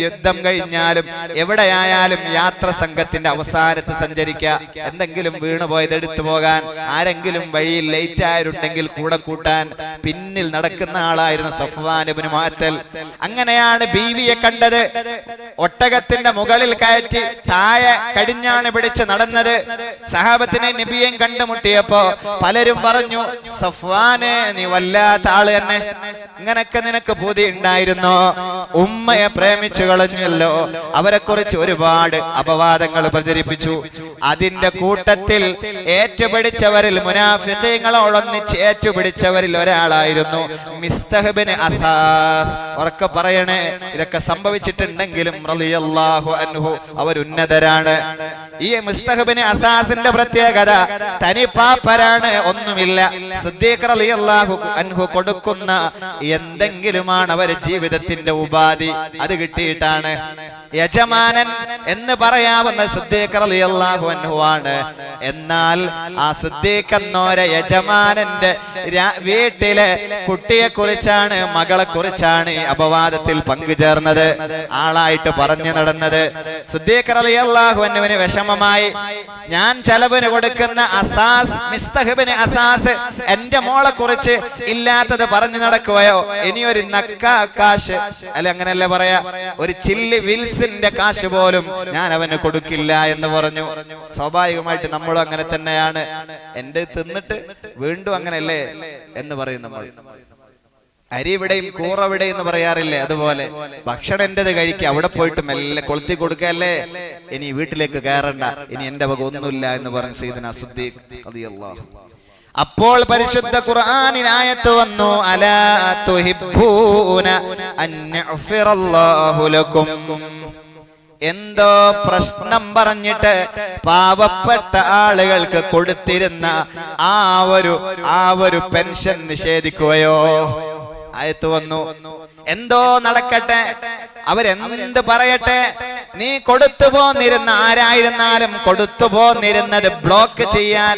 യുദ്ധം കഴിഞ്ഞാലും എവിടെയായാലും യാത്ര സംഘത്തിന്റെ അവസാനത്ത് സഞ്ചരിക്കുക, എന്തെങ്കിലും വീണുപോയത് എടുത്തു പോകാൻ, ആരെങ്കിലും വഴിയിൽ ലേറ്റ് ആയിട്ടുണ്ടെങ്കിൽ കൂടെ കൂട്ടാൻ പിന്നിൽ നടക്കുന്ന ആളായിരുന്നു സഫ്വാൻ ഇബ്നു മുഅത്തൽ. അങ്ങനെയാണ് ബീവിയെ കണ്ടത്. ഒട്ടകത്തിന്റെ മുകളിൽ കയറ്റി താഴെ കടിഞ്ഞാണ് പിടിച്ച് നടന്നത്. സഹാബത്തിനെ നബിയെയും കണ്ടുമുട്ടിയപ്പോ പലരും പറഞ്ഞു, സഫ്വാനെ നീ വല്ലാത്ത ആള് തന്നെ, ഇങ്ങനൊക്കെ നിനക്ക് ബുദ്ധി ഉണ്ടായിരുന്നോ? ഉമ്മയെ പ്രേമിച്ചു കളഞ്ഞല്ലോ. അവരെ കുറിച്ച് ഒരുപാട് അപവാദങ്ങൾ പ്രചരിപ്പിച്ചു. അതിന്റെ കൂട്ടത്തിൽ ഏറ്റുപിടിച്ചവരിൽ, മുനാഫിഖീങ്ങളോടൊന്നിച്ച് ഏറ്റുപിടിച്ചവരിൽ ഒരാളായിരുന്നു മിസ്തഹ് ബിൻ അസാസ്. ഉറക്കെ പറയണേ, ഇതൊക്കെ സംഭവിച്ചിട്ടുണ്ടെങ്കിലും റളിയല്ലാഹു അൻഹു അവരുന്നതരാണ്. ഈ മിസ്തഹ് ബിൻ അസാസിന്റെ പ്രത്യേകത തനിപ്പാപ്പരാണ്, ഒന്നുമില്ല. സിദ്ദീഖ് റളിയല്ലാഹു അൻഹു കൊടുക്കുന്ന എന്തെങ്കിലുമാണ് അവരുടെ ജീവിതത്തിന്റെ ഉപാധി. അത് കിട്ടിയിട്ടാണ്. യജമാനൻ എന്ന് പറയാവുന്ന സിദ്ദീഖ് റളിയല്ലാഹു അൻഹു ആണ്. എന്നാൽ ആ സിദ്ദീഖ് എന്നോരെ യജമാനന്റെ വീട്ടിലെ കുട്ടിയെ കുറിച്ചാണ്, മകളെ കുറിച്ചാണ് ഈ അപവാദത്തിൽ പങ്കുചേർന്നത്, ആളായിട്ട് പറഞ്ഞു നടന്നത്. സിദ്ദീഖ് റളിയല്ലാഹു അൻഹുവിന് വിഷമമായി. ഞാൻ ചെലവിന് കൊടുക്കുന്ന അസാസ് മിസ്തഹബിന് അസാസ് എന്റെ മോളെ കുറിച്ച് ഇല്ലാത്തത് പറഞ്ഞു നടക്കുകയോ, ഇനി ഒരു നക്ക കാശ് അല്ലെ, അങ്ങനെയല്ലേ പറയാ, ഒരു ചില്ലി വിൽസിന്റെ കാശ് പോലും ഞാൻ അവന് കൊടുക്കില്ല എന്ന് പറഞ്ഞു. സ്വാഭാവികമായിട്ട് നമ്മളും അങ്ങനെ തന്നെയാണ്. എന്റെ തിന്നിട്ട് വീണ്ടും അങ്ങനെയല്ലേ എന്ന് പറയും നമ്മൾ. അരി ഇവിടെയും കൂറവിടെയും എന്ന് പറയാറില്ലേ, അതുപോലെ ഭക്ഷണം എന്റേത് കഴിക്കുക, അവിടെ പോയിട്ട് മെല്ലെ കൊളുത്തി കൊടുക്കല്ലേ, ഇനി വീട്ടിലേക്ക് കയറണ്ട, ഇനി എന്റെ വക ഒന്നുമില്ല എന്ന് പറഞ്ഞു സയ്യിദുനാ സിദ്ദീഖ് റളിയല്ലാഹു. അപ്പോൾ പരിശുദ്ധ ഖുർആനിൽ ആയത്ത് വന്നു, അലാ തുഹിബ്ബൂന അൻ യഗ്ഫിറല്ലാഹു ലക്കും. എന്തോ പ്രശ്നം പറഞ്ഞിട്ട് പാവപ്പെട്ട ആളുകൾക്ക് കൊടുത്തിരുന്ന ആ ഒരു പെൻഷൻ നിഷേധിക്കുകയോ? ആയത്ത് വന്നു, എന്തോ നടക്കട്ടെ, അവരെന്ത് പറയട്ടെ, നീ കൊടുത്തു പോന്നിരുന്ന ആരായിരുന്നാലും കൊടുത്തു പോന്നിരുന്നത് ബ്ലോക്ക് ചെയ്യാൻ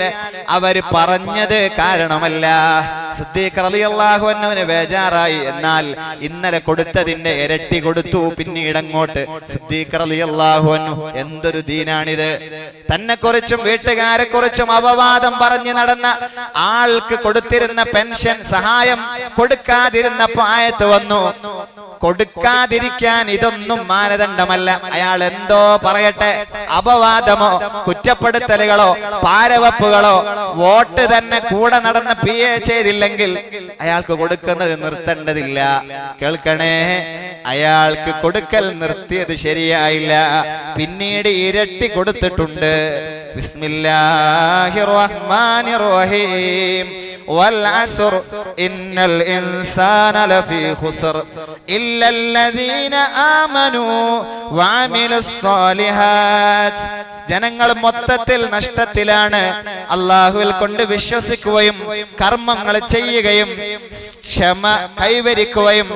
അവര് പറഞ്ഞത് കാരണമല്ല. സിദ്ദീഖ് റളിയല്ലാഹു അൻഹുവിന് ബേജാറായി. എന്നാൽ ഇന്നലെ കൊടുത്തതിന്റെ ഇരട്ടി കൊടുത്തു. പിന്നീട് അങ്ങോട്ട് സിദ്ദീഖ് റളിയല്ലാഹു അൻഹു, എന്തൊരു ദീനാണിത്! തന്നെ കുറിച്ചും വീട്ടുകാരെ കുറിച്ചും അപവാദം പറഞ്ഞു നടന്ന ആൾക്ക് കൊടുത്തിരുന്ന പെൻഷൻ സഹായം കൊടുക്കാതിരുന്നപ്പോ ആയത്ത് വന്നു, കൊടുക്കാതിരിക്കാൻ ഇതൊന്നും മാനദണ്ഡമല്ല. അയാൾ എന്തോ പറയട്ടെ, അപവാദമോ കുറ്റപ്പെടുത്തലുകളോ പാരവപ്പുകളോ വോട്ട് തന്നെ കൂടെ നടന്ന PA ചെയ്തില്ലെങ്കിൽ അയാൾക്ക് കൊടുക്കുന്നത് നിർത്തേണ്ടതില്ല. കേൾക്കണേ, അയാൾക്ക് കൊടുക്കൽ നിർത്തിയത് ശരിയായില്ല, പിന്നീട് ഇരട്ടി കൊടുത്തിട്ടുണ്ട്. ബിസ്മില്ലാഹിർ റഹ്മാനിർ റഹീം. والعصر إن الإنسان لفي خسر إلا الذين آمنوا وعملوا الصالحات. ജനങ്ങൾ മൊത്തത്തിൽ നഷ്ടത്തിലാണ്. അല്ലാഹുവിൽ കൊണ്ട് വിശ്വസിക്കുകയും കർമ്മങ്ങൾ ചെയ്യുകയും ക്ഷമ കൈവരിക്കുകയും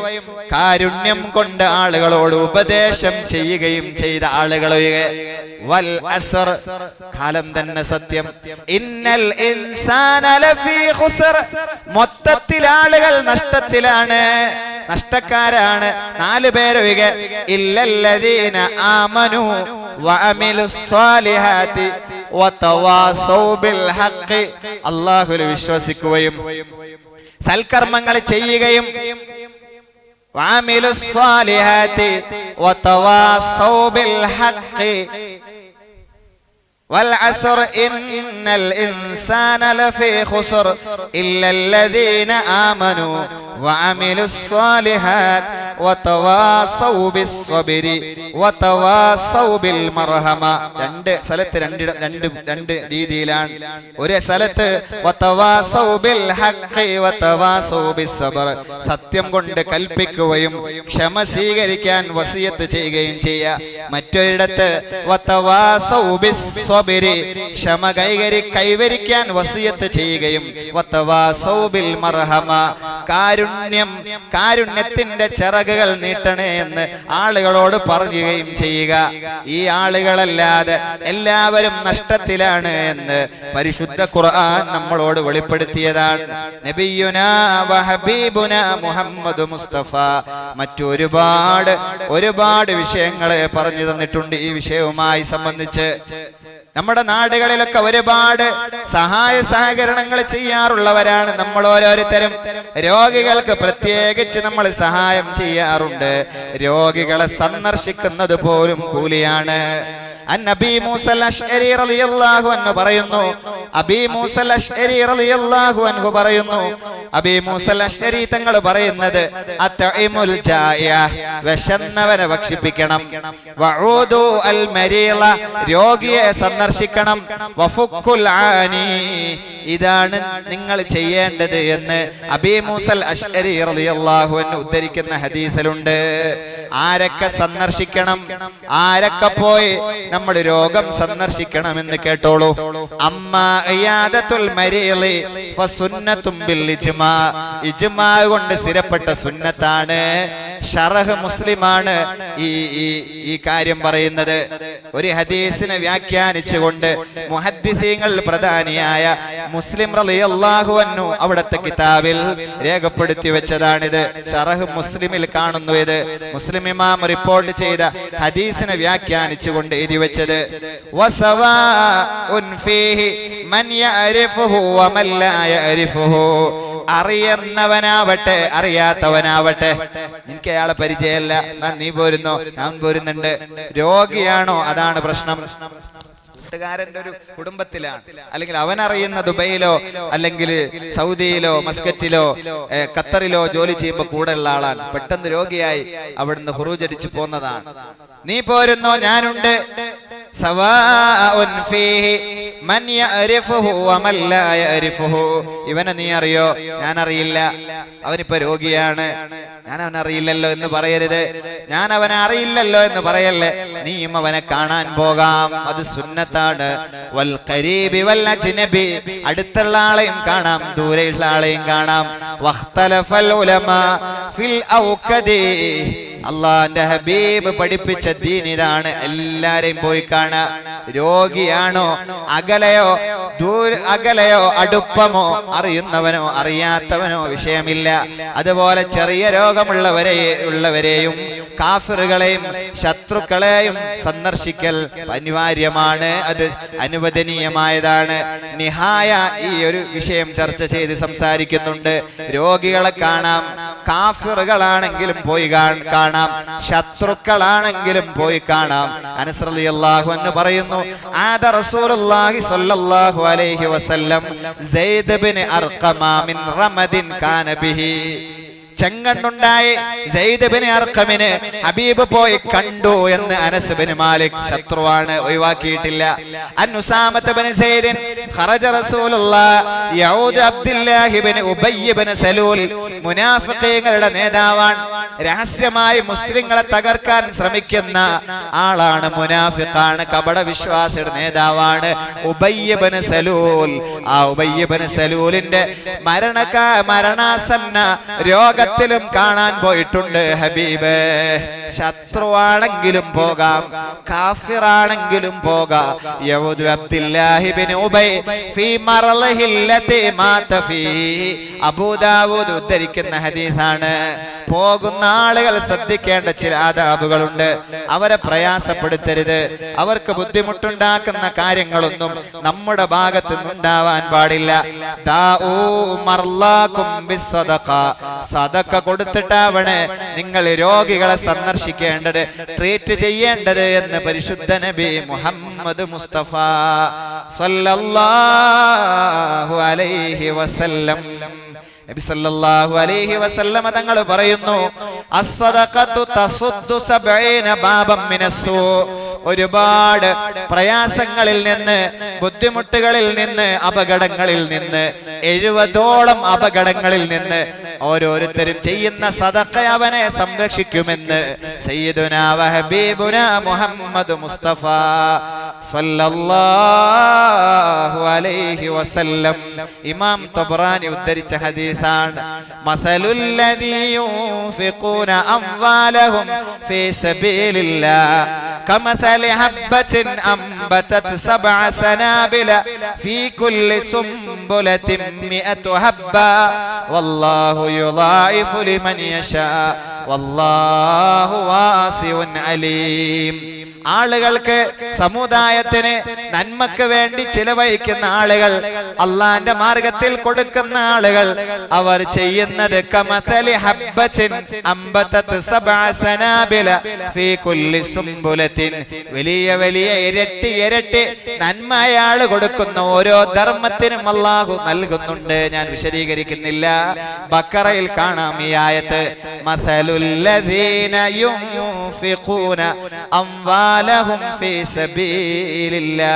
കാരുണ്യം കൊണ്ട് ആളുകളോട് ഉപദേശം ചെയ്യുകയും ചെയ്ത ആളുകളൊഴികെ. വൽ അസ്ർ, കാലം തന്നെ സത്യം. ഇന്നൽ ഇൻസാന ലഫീ ഖുസ്ർ, മൊത്തത്തിൽ ആളുകൾ നഷ്ടത്തിലാണ്, നഷ്ടക്കാരാണ്. 4 പേരൊഴികെ. ഇല്ലല്ലദീന ആമനു വഅമിലുസ് സ്വാലിഹാത്തി വതവാസൗ ബിൽ ഹഖ്, അല്ലാഹുവിൽ വിശ്വസിക്കുകയും സൽക്കർമ്മങ്ങൾ ചെയ്യുകയും വഅമിലുസ് സ്വാലിഹാത്തി വതവാസൗ ബിൽ ഹഖ് والعصر إن الإنسان لفي خسر إلا الذين آمنوا وعملوا الصالحات وتواصوا بالصبر وتواصوا بالمرحمة. രണ്ട് സ്ഥലത്ത് രണ്ട് രീതിയിലാണ്. ഒരു സ്ഥലത്ത് വതവാസൗ ബിൽ ഹഖ് വതവാസൗ ബിസ്സബ്ർ, സത്യം കൊണ്ട് കൽപ്പിക്കുകയും ക്ഷമ സ്വീകരിക്കാൻ വസിയത്ത് ചെയ്യുകയും ചെയ്യുക. മറ്റൊരിടത്ത് വതവാസൗ ബിസ്സബ്ർ, ക്ഷമ കൈവരിക്കാൻ വസിയത്ത് ചെയ്യുകയും വതവാസൗ ബിൽ മർഹമ, കാരുണ്യത്തിന്റെ ചിറകുകൾ നീട്ടണേ എന്ന് ആളുകളോട് പറയുകയും ചെയ്യുക. ഈ ആളുകളല്ലാതെ എല്ലാവരും നഷ്ടത്തിലാണ് എന്ന് പരിശുദ്ധ ഖുർആൻ നമ്മളോട് വെളിപ്പെടുത്തിയതാണ്. നബിയുനാ വഹബീബുനാ മുഹമ്മദ് മുസ്തഫ ഒരുപാട് വിഷയങ്ങളെ പറഞ്ഞു തന്നിട്ടുണ്ട്. ഈ വിഷയവുമായി സംബന്ധിച്ച് നമ്മുടെ നാടുകളിലൊക്കെ ഒരുപാട് സഹായ സഹകരണങ്ങൾ ചെയ്യാറുള്ളവരാണ് നമ്മൾ ഓരോരുത്തരും. രോഗികൾക്ക് പ്രത്യേകിച്ച് നമ്മൾ സഹായം ചെയ്യാറുണ്ട്. രോഗികളെ സന്ദർശിക്കുന്നത് പോലും കൂലിയാണ്. അബീ മൂസൽ അശ്അരി റളിയല്ലാഹു അൻഹു പറയുന്നു, അബീ മൂസൽ അശ്അരി റളിയല്ലാഹു അൻഹു പറയുന്നു, അബീ മൂസൽ അശ്അരി തങ്ങൾ പറയുന്നത്, അത്ഇമുൽ ജായ, വിശന്നവനെ ഭക്ഷിപ്പിക്കണം, വഊദു അൽ മരീള, രോഗിയെ സന്ദർശിക്കണം, വഫുക്കുൽ ആനി, ഇതാണ് നിങ്ങൾ ചെയ്യേണ്ടത് എന്ന് അബീ മൂസൽ അശ്അരി റളിയല്ലാഹു അൻഹു ഉദ്ധരിക്കുന്ന ഹദീസിലുണ്ട്. ആരൊക്കെ സന്ദർശിക്കണം, ആരൊക്കെ പോയി നമ്മൾ രോഗം സന്ദർശിക്കണമെന്ന് കേട്ടോളൂ. അമ്മാ ഇയാദത്തുൽ മരീളി ഫസുന്നത്തും ബിൽ ഇജ്മാ, ഇജ്മാ കൊണ്ട് സ്ഥിരപ്പെട്ട സുന്നത്താണ്. ഷറഹ് മുസ്ലിമാണ് ഈ കാര്യം പറയുന്നത്. ഒരു ഹദീസിനെ വ്യാഖ്യാനിച്ചുകൊണ്ട് മുഹദ്ദിസീങ്ങൾ പ്രധാനിയായ മുസ്ലിം റളിയല്ലാഹു അൻഹു അവിടുത്തെ കിതാബിൽ രേഖപ്പെടുത്തി വെച്ചതാണിത്. ശറഹ് മുസ്ലിമിൽ കാണുന്നു. ഇത് മുസ്ലിം ഇമാം റിപ്പോർട്ട് ചെയ്ത ഹദീസിനെ വ്യാഖ്യാനിച്ചുകൊണ്ട് എഴുതി വെച്ചത് വസവാഉൻ ഫീഹി മൻ യഅരിഫുഹു വമൻ ലാ യഅരിഫുഹു. അറിയുന്നവനാവട്ടെ അറിയാത്തവനാവട്ടെ, എനിക്ക് അയാളെ പരിചയമല്ല, നീ പോരുന്നോ, ഞാൻ പോരുന്നുണ്ട്. രോഗിയാണോ, അതാണ് പ്രശ്നം. കൂട്ടുകാരന്റെ ഒരു കുടുംബത്തിലാണ്, അല്ലെങ്കിൽ അവൻ അറിയുന്ന ദുബൈയിലോ അല്ലെങ്കിൽ സൗദിയിലോ മസ്കറ്റിലോ ഖത്തറിലോ ജോലി ചെയ്യുമ്പോൾ കൂടെ ഉള്ള ആളാണ്. പെട്ടെന്ന് രോഗിയായി അവിടുന്ന് ഖുറൂജ് അടിച്ചു പോന്നതാണ്. നീ പോരുന്നോ, ഞാനുണ്ട്. സവാഉൻ ഫീഹി മൻ യഅരിഫുഹു വമൻ ലാ യഅരിഫുഹു. ഇവനെ നീ അറിയോ, ഞാൻ അറിയില്ല. അവനിപ്പോ രോഗിയാണ്, ഞാൻ അവനറിയില്ലല്ലോ എന്ന് പറയരുത്. ഞാൻ അവനെ അറിയില്ലല്ലോ എന്ന് പറയല്ലേ. നീയും അവനെ കാണാൻ പോകാം, അത് സുന്നത്താണ്. വൽ ഖരീബി വൽ അജ്നബി, അടുത്തുള്ള ആളെയും കാണാം ദൂരെയുള്ള ആളെയും കാണാം. വഖ്തലഫൽ ഉലമാ ഫിൽ ഔഖദി, അള്ളാന്റെ ഹബീബ് പഠിപ്പിച്ച ദീൻ ഇതാണ്. എല്ലാരെയും പോയി കാണാ. രോഗിയാണോ, അകലെയോ അകലെയോ അറിയുന്നവനോ അറിയാത്തവനോ വിഷയമില്ല. അതുപോലെ ചെറിയ രോഗമുള്ളവരെയും കാഫിറുകളെയും ശത്രുക്കളെയും സന്ദർശിക്കൽ അനിവാര്യമാണ്, അത് അനുവദനീയമായതാണ്. നിഹായ ഈ ഒരു വിഷയം ചർച്ച ചെയ്ത് സംസാരിക്കുന്നുണ്ട്. രോഗികളെ കാണാം, കാഫിറുകളാണെങ്കിലും പോയി കാണാം, ശത്രുക്കളാണെങ്കിലും പോയി കാണാം. അനസ് റളിയല്ലാഹു അൻഹു പറയുന്നു, ആദ റസൂലുള്ളാഹി സ്വല്ലല്ലാഹു അലൈഹി വസല്ലം സയ്യിദ് ഇബ്നു അർഖമ മിൻ റമദിൻ കാന ബിഹി. ചെങ്കണ്ണുണ്ടായി സയ്യിദ് ഇബ്നു അർഖമിനെ ഹബീബ് പോയി കണ്ടു എന്ന് അനസ് ഇബ്നു മാലിക്, ശത്രുവാണ്, ഒഴിവാക്കിയിട്ടില്ല. അൻ ഉസാമത്ത് ഇബ്നു സയ്യിദ് ഖറജ റസൂലുള്ളാഹി യഊദ് അബ്ദുല്ലാഹി ഇബ്നു ഉബയ്യ് ഇബ്നു സലൂൽ, മുനാഫിഖീങ്ങളുടെ നേതാവാണ്. രഹസ്യമായി മുസ്ലിങ്ങളെ തകർക്കാൻ ശ്രമിക്കുന്ന ആളാണ്, മുനാഫിഖാണ്, കപട വിശ്വാസിയുടെ നേതാവാണ് ഉബയ്യ് ഇബ്നു സലൂൽ. ആ ഉബയ്യ് ഇബ്നു സലൂലിന്റെ മരണാസന്ന രോഗത്തിലും കാണാൻ പോയിട്ടുണ്ട് ഹബീബ്. ശത്രുവാണെങ്കിലും പോകാം, കാഫിറാണെങ്കിലും പോകാം. യഊദ് അബ്ദുല്ലാഹി ഇബ്നു ഉബൈ ഫീ മർളിഹി അല്ലതി മാത ഫീ, അബൂ ദാവൂദ് ഉദ്ധരിക്കുന്ന ഹദീസാണ്. പോകുന്ന ആളുകൾ ശ്രദ്ധിക്കേണ്ട ചില ആദാബുകളുണ്ട്. അവരെ പ്രയാസപ്പെടുത്തരുത്. അവർക്ക് ബുദ്ധിമുട്ടുണ്ടാക്കുന്ന കാര്യങ്ങളൊന്നും നമ്മുടെ ഭാഗത്ത് നിന്നുണ്ടാവാൻ പാടില്ല. സദഖ കൊടുത്തിട്ടാവണേ നിങ്ങൾ രോഗികളെ സന്ദർശിക്കേണ്ടത്, ട്രീറ്റ് ചെയ്യേണ്ടത് എന്ന് പരിശുദ്ധ നബി മുഹമ്മദ് മുസ്തഫ സ്വല്ലല്ലാഹു അലൈഹി വസല്ലം. നബി സല്ലല്ലാഹു അലൈഹി വസല്ലം തങ്ങൾ പറയുന്നു, അസ്സദഖത്തു തസുദ്ദു 70 ബാബം മിനസ്സൂ. ഒരുപാട് പ്രയാസങ്ങളിൽ നിന്ന്, ബുദ്ധിമുട്ടുകളിൽ നിന്ന്, അപകടങ്ങളിൽ നിന്ന്, 70ഓളം അപകടങ്ങളിൽ നിന്ന് ഓരോരുത്തരും ചെയ്യുന്ന സദഖ അവനെ സംരക്ഷിക്കുമെന്ന് സയ്യിദുനാ വഹബീബുനാ മുഹമ്മദ് മുസ്തഫ സ്വല്ലല്ലാഹു അലൈഹി വസല്ലം. ഇമാം തബറാനി ഉദ്ധരിച്ച ഹദീസാണ്. മസലുൽ ലദീ യുൻഫിഖൂന അംവാലഹും ഫീ സബീലില്ലാഹ് കമസലി ഹബ്ബത്തിൻ അംബതത് 7 സനാബില ഫീ കുല്ലി സുംബുലത്തിൻ 100 ഹബ്ബ വല്ലാഹു യുളായിഫു ലിമൻ യശാ വല്ലാഹു വാസിഉൻ അലീം. ആളുകൾക്ക്, സമുദായത്തിന് നന്മക്ക് വേണ്ടി ചിലവഴിക്കുന്ന ആളുകൾ, അള്ളാന്റെ മാർഗത്തിൽ കൊടുക്കുന്ന ആളുകൾ, അവർ ചെയ്യുന്നത് കമസലി ഹബ്ബത്തിൻ അംബതത് 7 സനാബില ഫീ കുല്ലി സുംബുലത്തിൻ, വലിയ വലിയ ഇരട്ടി നന്മ അയാൾ കൊടുക്കുന്ന ഓരോ ധർമ്മത്തിനും അല്ലാഹു നൽകുന്നുണ്ട്. ഞാൻ വിശദീകരിക്കുന്നില്ല. ബഖറയിൽ കാണാം ഈ ആയത്ത്. മസലുൽ ലദീന യുൻഫിഖൂന അംവാലഹും ഫീ സബീലില്ലാഹ്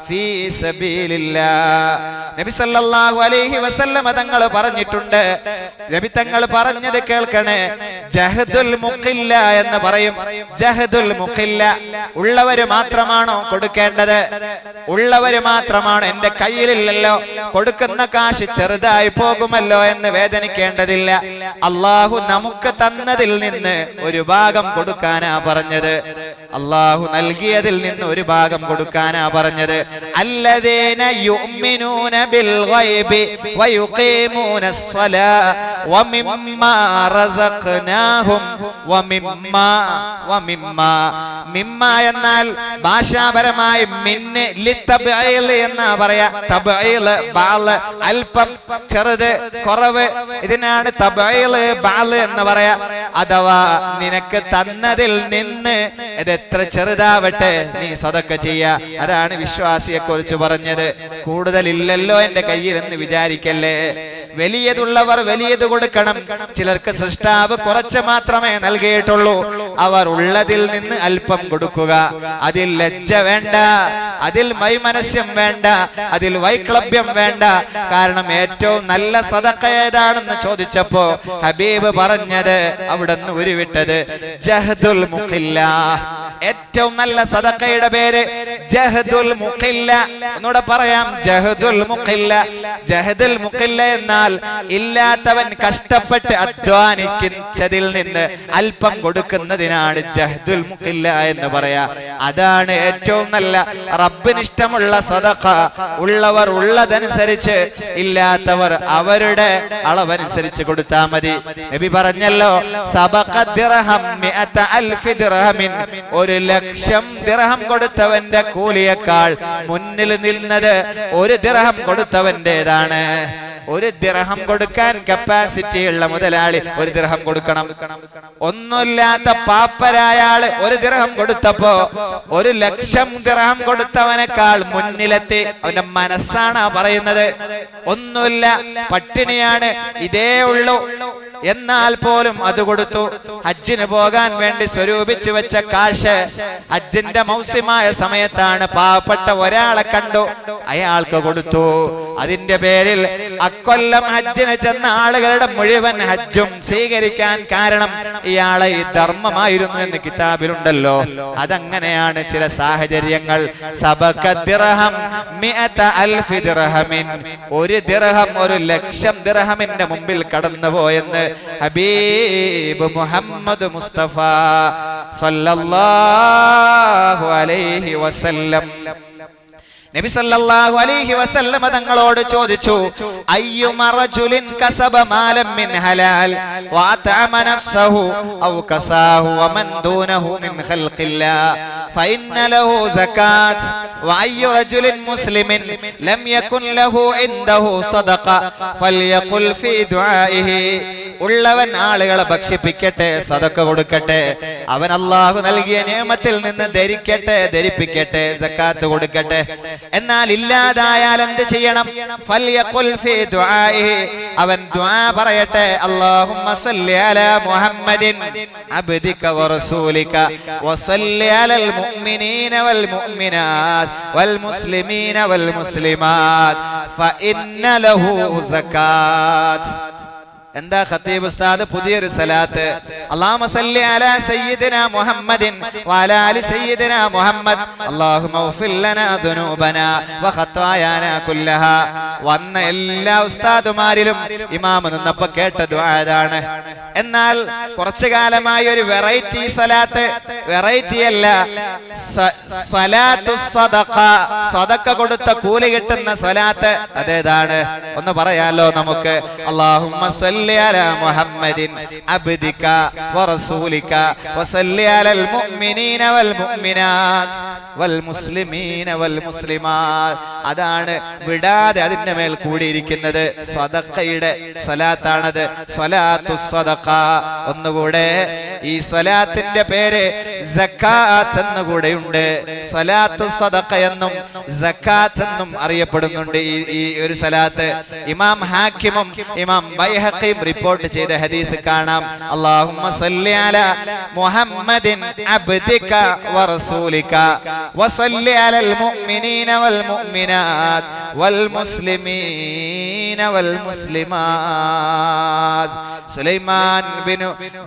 ഫീ സബീലില്ലാഹ്. നബി സല്ലല്ലാഹു അലൈഹി വസല്ലം തങ്ങൾ പറഞ്ഞിട്ടുണ്ട്. നബി തങ്ങൾ പറഞ്ഞത് കേൾക്കണേ. ജഹദുൽ മുഖില്ല എന്ന് പറയും. ജഹദുൽ മുഖില്ല, ഉള്ളവര് മാത്രമാണോ കൊടുക്കേണ്ടത്? ഉള്ളവര് മാത്രമാണ്. എന്റെ കയ്യിലില്ലല്ലോ, കൊടുക്കുന്ന കാശ് ചെറുതായി പോകുമല്ലോ എന്ന് വേദനിക്കേണ്ടതില്ല. അള്ളാഹു നമുക്ക് തന്നതിൽ നിന്ന് ഒരു ഭാഗം കൊടുക്കാനാ പറഞ്ഞത്. അള്ളാഹു നൽകിയതിൽ നിന്ന് ഒരു ഭാഗം കൊടുക്കാനാ പറഞ്ഞത്. അല്ലദീന യുഅ്മിനൂന ബിൽ ഗൈബി വയുഖീമൂനസ് സ്വലാ വമിമ്മാ റസഖ്നാഹും വമിമ്മാ എന്നാൽ ഭാഷാപരമായി മിന്ന് ലിതബഈൽ എന്നാ പറയാ. തബഈൽ ബഅൽ അല്പം ചെറുത് കുറവ്, ഇതിനാണ് തബഈൽ ബഅൽ എന്ന് പറയാ. അഥവാ നിനക്ക് തന്നതിൽ നിന്ന് ഇത് എത്ര ചെറുതാവട്ടെ നീ സദഖ ചെയ്യാ. അതാണ് വിശ്വാസിയെ കുറിച്ച് പറഞ്ഞത്. കൂടുതലില്ലല്ലോ എന്റെ കയ്യിൽ എന്ന് വിചാരിക്കല്ലേ. വലിയതുള്ളവർ വലിയത് കൊടുക്കണം. ചിലർക്ക് സൃഷ്ടാവ് കുറച്ച് മാത്രമേ നൽകിയിട്ടുള്ളൂ. അവർ ഉള്ളതിൽ നിന്ന് അല്പം കൊടുക്കുക. അതിൽ ലജ്ജ വേണ്ട, അതിൽ വൈമനസ്യം വേണ്ട, അതിൽ വൈക്ലഭ്യം വേണ്ട. കാരണം ഏറ്റവും നല്ല സദഖ ഏതാണെന്ന് ചോദിച്ചപ്പോ ഹബീബ് പറഞ്ഞത്, അവിടുന്ന് ഉരുവിട്ടത് ജഹദുൽ മുഖില്ല. ഏറ്റവും നല്ല സദഖയുടെ പേര് ജഹദുൽ മുഖില്ല. ഒന്നുകൂടെ പറയാം, ജഹദുൽ മുഖില്ല. ജഹദുൽ മുഖില്ല എന്നാൽ ഇല്ലാത്തവൻ കഷ്ടപ്പെട്ട് അധ്വാനിച്ചതിൽ നിന്ന് അല്പം കൊടുക്കുന്നതിനാണ് ജഹദുൽ മുഖില്ല എന്ന് പറയാ. അതാണ് ഏറ്റവും നല്ല റബ്ബിനിഷ്ടമുള്ള സദഖ. ഉള്ളവർ ഉള്ളതനുസരിച്ച്, ഇല്ലാത്തവർ അവരുടെ അളവനുസരിച്ച് കൊടുത്താൽ മതി. നബി പറഞ്ഞല്ലോ, സബഖ ദിർഹം മിഅത അൽഫി ദിർഹമിൻ. 1,00,000 ദിർഹം കൊടുത്തവന്റെ കൂലിയേക്കാൾ മുന്നിൽ നിന്നത് 1 ദിർഹം കൊടുത്തവന്റേതാണ്. 1 ദിർഹം കൊടുക്കാൻ കപ്പാസിറ്റി ഉള്ള മുതലാളി 1 ദിർഹം കൊടുക്കണം. ഒന്നുമില്ലാത്ത പാപ്പരായ ആള് 1 ദിർഹം കൊടുത്തപ്പോ 1,00,000 ദിർഹം കൊടുത്തവനേക്കാൾ മുന്നിലെത്തി. അവന്റെ മനസ്സാണ് പറയുന്നത്. ഒന്നുമില്ല, പട്ടിണിയാണ്, ഇതേ ഉള്ളൂ, എന്നാൽ പോലും അത് കൊടുത്തു. ഹജ്ജിന് പോകാൻ വേണ്ടി സ്വരൂപിച്ചു വെച്ച കാശ് ഹജ്ജിന്റെ മൗസിമായ സമയത്താണ് പാവപ്പെട്ട ഒരാളെ കണ്ടു, അയാൾക്ക് കൊടുത്തു. അതിന്റെ പേരിൽ അക്കൊല്ലം ഹജ്ജിന് ചെന്ന ആളുകളുടെ മുഴുവൻ ഹജ്ജും സ്വീകരിക്കാൻ കാരണം ഇയാളെ ഈ ധർമ്മമായിരുന്നു എന്ന് കിതാബിലുണ്ടല്ലോ. അതങ്ങനെയാണ് ചില സാഹചര്യങ്ങൾ. സബഖ ദിർഹം മിഅത അൽഫി ദിർഹമിൻ. 1 ദിർഹം 1,00,000 ദിർഹമിന്റെ മുമ്പിൽ കടന്നുപോയെന്ന് ഹബീബ് മുഹമ്മദ് മുസ്തഫ സല്ലല്ലാഹു അലൈഹി വസല്ലം. നബി സല്ലല്ലാഹു അലൈഹി വസല്ലം തങ്ങളോട് ചോദിച്ചു, അയ്യുമ റജുലിൻ കസബ മാലൻ മിൻ ഹലാൽ വഅതഅമ നഫ്സഹു ഔ കസാഹു വമൻ ദൂനഹു മിൻ ഖൽഖില്ലാഹ് ഫഇന്ന ലഹു സകാത്ത് വഅയ്യു റജുലിൻ മുസ്ലിമിൻ ലം യകുൻ ലഹു ഇൻദഹു സദഖ ഫൽയഖുൽ ഫീ ദുആഇഹി. ഉള്ളവൻ ആളുകളെ ഭക്ഷിപ്പിക്കട്ടെ, സദഖ കൊടുക്കട്ടെ. അവൻ അല്ലാഹു നൽകിയ നിഅമത്തിൽ നിന്ന് ധരിപ്പിക്കട്ടെ, സകാത്ത് കൊടുക്കട്ടെ. എന്നാൽ ഇല്ലാതായാൽ എന്ത് ചെയ്യണം? ഫൽയഖുൽ ഫീ ദുആഇഹി. അവൻ ദുആ പറയട്ടെ, അല്ലാഹുമ്മ സല്ലി അലാ മുഹമ്മദിൻ അബ്ദിക വറസൂലിക വസല്ലി അലൽ മുഅ്മിനീന വൽ മുഅ്മിനാത്ത് വൽ മുസ്ലിമീന വൽ മുസ്ലിമാത്ത് ഫഇന്ന ലഹു സകാത്ത്. എന്താ ഖത്തീബ് ഉസ്താദ് പുതിയൊരു സലാത്ത്? അല്ലാഹുമ്മ സല്ലി അലാ സയ്യിദിനാ മുഹമ്മദിൻ വഅലാ ആലി സയ്യിദിനാ മുഹമ്മദ് അല്ലാഹുമ്മ ഗ്ഫിർ ലനാ ദുനൂബനാ വഖത്വായാനാ കുല്ലഹാ. വന്ന എല്ലാ ഉസ്താദുമാരിലും ഇമാം നിന്നപ്പോ കേട്ട ദുആ ഇതാണ്. എന്നാൽ കുറച്ചു കാലമായി ഒരു വെറൈറ്റി സലാത്ത്, വെറൈറ്റി അല്ല, സ്വലാത്തു സദഖ, സദഖ കൊടുത്ത കൂലി കിട്ടുന്ന സ്വലാത്ത് അതേതാണ്? ഒന്ന് പറയാലോ നമുക്ക്. അല്ലാഹുമ്മ സല്ലി അലാ മുഹമ്മദിൻ അബ്ദിക വറസൂലിക വസല്ലി അലൽ മുഅ്മിനീന വൽ മുഅ്മിനാത്ത് വൽ മുസ്ലിമീന വൽ മുസ്ലിമാത്ത്. അതാണ് വിടാതെ അതിന്റെ മേൽ കൂടിയിരിക്കുന്നത്. സദഖയുടെ സ്വലാത്താണത്, സ്വലാത്തു സദഖ. ഒന്നുകൂടെ, ഈ സ്വലാത്തിന്റെ പേര് സകാത്ത് എന്നുകൂടെയുണ്ട്. സ്വലാത്തു സദഖ എന്നും സകാത്ത് എന്നും അറിയപ്പെടുന്നുണ്ട് ഈ ഒരു സ്വലാത്ത്. ഇമാം ഹാക്കിമും ഇമാം ബൈഹഖിയും റിപ്പോർട്ട് ചെയ്ത ഹദീസ് കാണാം. അല്ലാഹുമ്മ സല്ലി അലാ മുഹമ്മദിൻ അബ്ദിക വറസൂലിക വസല്ലി അലൽ മുഅ്മിനീന വൽ മുഅ്മിനാത്ത് വൽ മുസ്ലിമീന والمؤمنين والمسلمات. സുലൈമാൻ ബിൻ